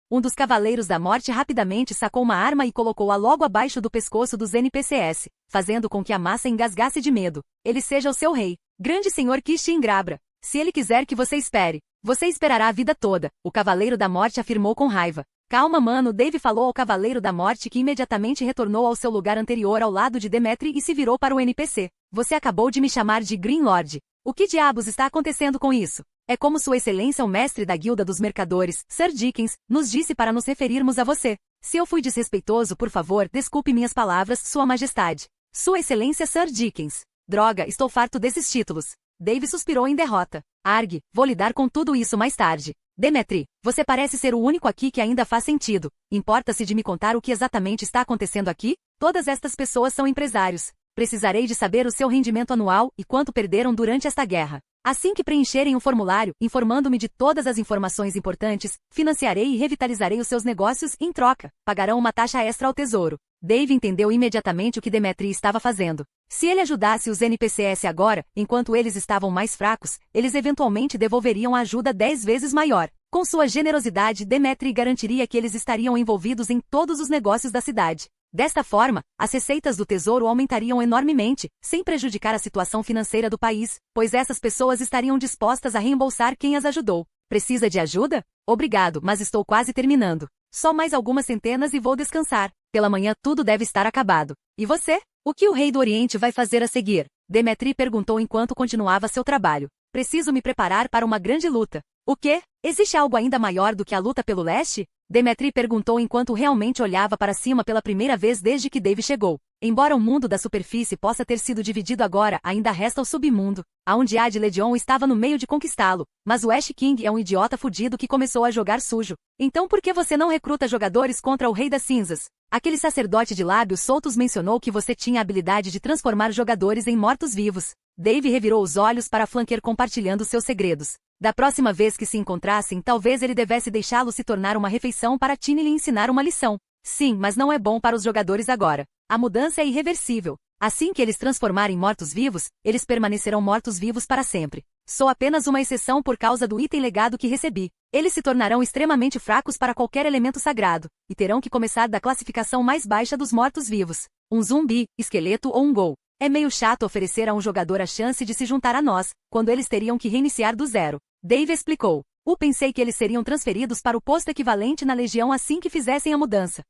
A: Um dos cavaleiros da morte rapidamente sacou uma arma e colocou-a logo abaixo do pescoço dos NPCs, fazendo com que a massa engasgasse de medo. Ele seja o seu rei. Grande senhor Kishin Grabra. Se ele quiser que você espere, você esperará a vida toda, o cavaleiro da morte afirmou com raiva. Calma, mano, Dave falou ao cavaleiro da morte que imediatamente retornou ao seu lugar anterior ao lado de Demetri e se virou para o NPC. Você acabou de me chamar de Green Lord. O que diabos está acontecendo com isso? É como Sua Excelência o mestre da Guilda dos Mercadores, Sir Dickens, nos disse para nos referirmos a você. Se eu fui desrespeitoso, por favor, desculpe minhas palavras, Sua Majestade. Sua Excelência Sir Dickens. Droga, estou farto desses títulos. Dave suspirou em derrota. Arg, vou lidar com tudo isso mais tarde. Demetri, você parece ser o único aqui que ainda faz sentido. Importa-se de me contar o que exatamente está acontecendo aqui? Todas estas pessoas são empresários. Precisarei de saber o seu rendimento anual e quanto perderam durante esta guerra. Assim que preencherem um formulário, informando-me de todas as informações importantes, financiarei e revitalizarei os seus negócios e, em troca, pagarão uma taxa extra ao tesouro. Dave entendeu imediatamente o que Demetri estava fazendo. Se ele ajudasse os NPCs agora, enquanto eles estavam mais fracos, eles eventualmente devolveriam a ajuda 10 vezes maior. Com sua generosidade, Demetri garantiria que eles estariam envolvidos em todos os negócios da cidade. Desta forma, as receitas do tesouro aumentariam enormemente, sem prejudicar a situação financeira do país, pois essas pessoas estariam dispostas a reembolsar quem as ajudou. Precisa de ajuda? Obrigado, mas estou quase terminando. Só mais algumas centenas e vou descansar. Pela manhã tudo deve estar acabado. E você? O que o rei do Oriente vai fazer a seguir? Demetri perguntou enquanto continuava seu trabalho. Preciso me preparar para uma grande luta. O quê? Existe algo ainda maior do que a luta pelo leste? Demetri perguntou enquanto realmente olhava para cima pela primeira vez desde que Dave chegou. Embora o mundo da superfície possa ter sido dividido agora, ainda resta o submundo. A Undead Legion estava no meio de conquistá-lo, mas o Ash King é um idiota fudido que começou a jogar sujo. Então por que você não recruta jogadores contra o Rei das Cinzas? Aquele sacerdote de lábios soltos mencionou que você tinha a habilidade de transformar jogadores em mortos-vivos. Dave revirou os olhos para Flanker compartilhando seus segredos. Da próxima vez que se encontrassem, talvez ele devesse deixá-lo se tornar uma refeição para Tiny lhe ensinar uma lição. Sim, mas não é bom para os jogadores agora. A mudança é irreversível. Assim que eles transformarem mortos-vivos, eles permanecerão mortos-vivos para sempre. Sou apenas uma exceção por causa do item legado que recebi. Eles se tornarão extremamente fracos para qualquer elemento sagrado, e terão que começar da classificação mais baixa dos mortos-vivos. Um zumbi, esqueleto ou um ghoul. É meio chato oferecer a um jogador a chance de se juntar a nós, quando eles teriam que reiniciar do zero. Dave explicou. Pensei que eles seriam transferidos para o posto equivalente na Legião assim que fizessem a mudança.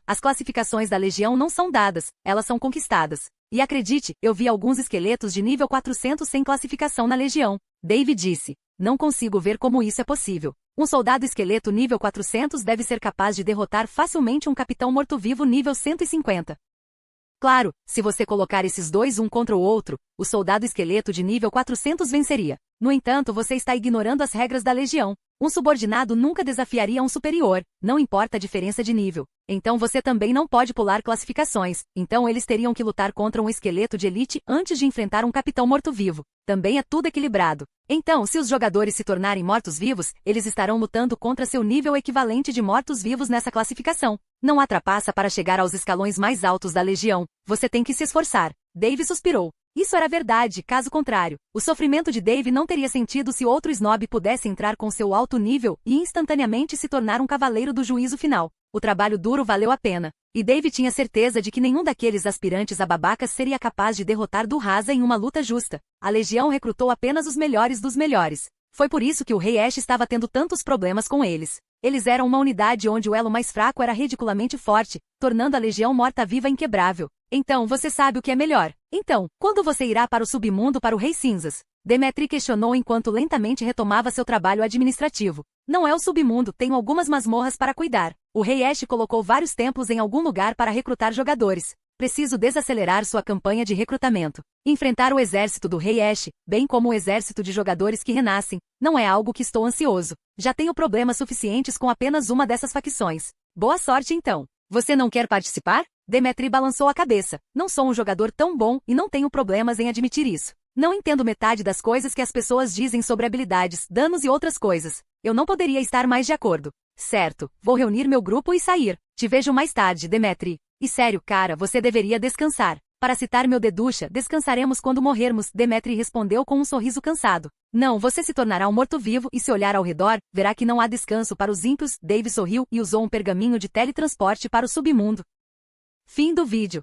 A: As classificações da Legião não são dadas, elas são conquistadas. E acredite, eu vi alguns esqueletos de nível 400 sem classificação na Legião. Dave disse. Não consigo ver como isso é possível. Um soldado esqueleto nível 400 deve ser capaz de derrotar facilmente um capitão morto-vivo nível 150. Claro, se você colocar esses dois um contra o outro, o soldado esqueleto de nível 400 venceria. No entanto, você está ignorando as regras da Legião. Um subordinado nunca desafiaria um superior, não importa a diferença de nível. Então você também não pode pular classificações, então eles teriam que lutar contra um esqueleto de elite antes de enfrentar um capitão morto-vivo. Também é tudo equilibrado. Então, se os jogadores se tornarem mortos-vivos, eles estarão lutando contra seu nível equivalente de mortos-vivos nessa classificação. Não há trapaça para chegar aos escalões mais altos da Legião, você tem que se esforçar. Dave suspirou. Isso era verdade, caso contrário. O sofrimento de Dave não teria sentido se outro snob pudesse entrar com seu alto nível e instantaneamente se tornar um cavaleiro do juízo final. O trabalho duro valeu a pena. E Dave tinha certeza de que nenhum daqueles aspirantes a babacas seria capaz de derrotar Durrasa em uma luta justa. A Legião recrutou apenas os melhores dos melhores. Foi por isso que o Rei Ash estava tendo tantos problemas com eles. Eles eram uma unidade onde o elo mais fraco era ridiculamente forte, tornando a Legião morta-viva inquebrável. Então você sabe o que é melhor. Então, quando você irá para o submundo para o Rei Cinzas? Demetri questionou enquanto lentamente retomava seu trabalho administrativo. Não é o submundo, tenho algumas masmorras para cuidar. O Rei Ash colocou vários templos em algum lugar para recrutar jogadores. Preciso desacelerar sua campanha de recrutamento. Enfrentar o exército do Rei Ash, bem como o exército de jogadores que renascem, não é algo que estou ansioso. Já tenho problemas suficientes com apenas uma dessas facções. Boa sorte então. Você não quer participar? Demetri balançou a cabeça. Não sou um jogador tão bom e não tenho problemas em admitir isso. Não entendo metade das coisas que as pessoas dizem sobre habilidades, danos e outras coisas. Eu não poderia estar mais de acordo. Certo, vou reunir meu grupo e sair. Te vejo mais tarde, Demetri. E sério, cara, você deveria descansar. Para citar meu deducha, descansaremos quando morrermos, Demetri respondeu com um sorriso cansado. Não, você se tornará um morto-vivo e se olhar ao redor, verá que não há descanso para os ímpios. Dave sorriu e usou um pergaminho de teletransporte para o submundo. Fim do vídeo.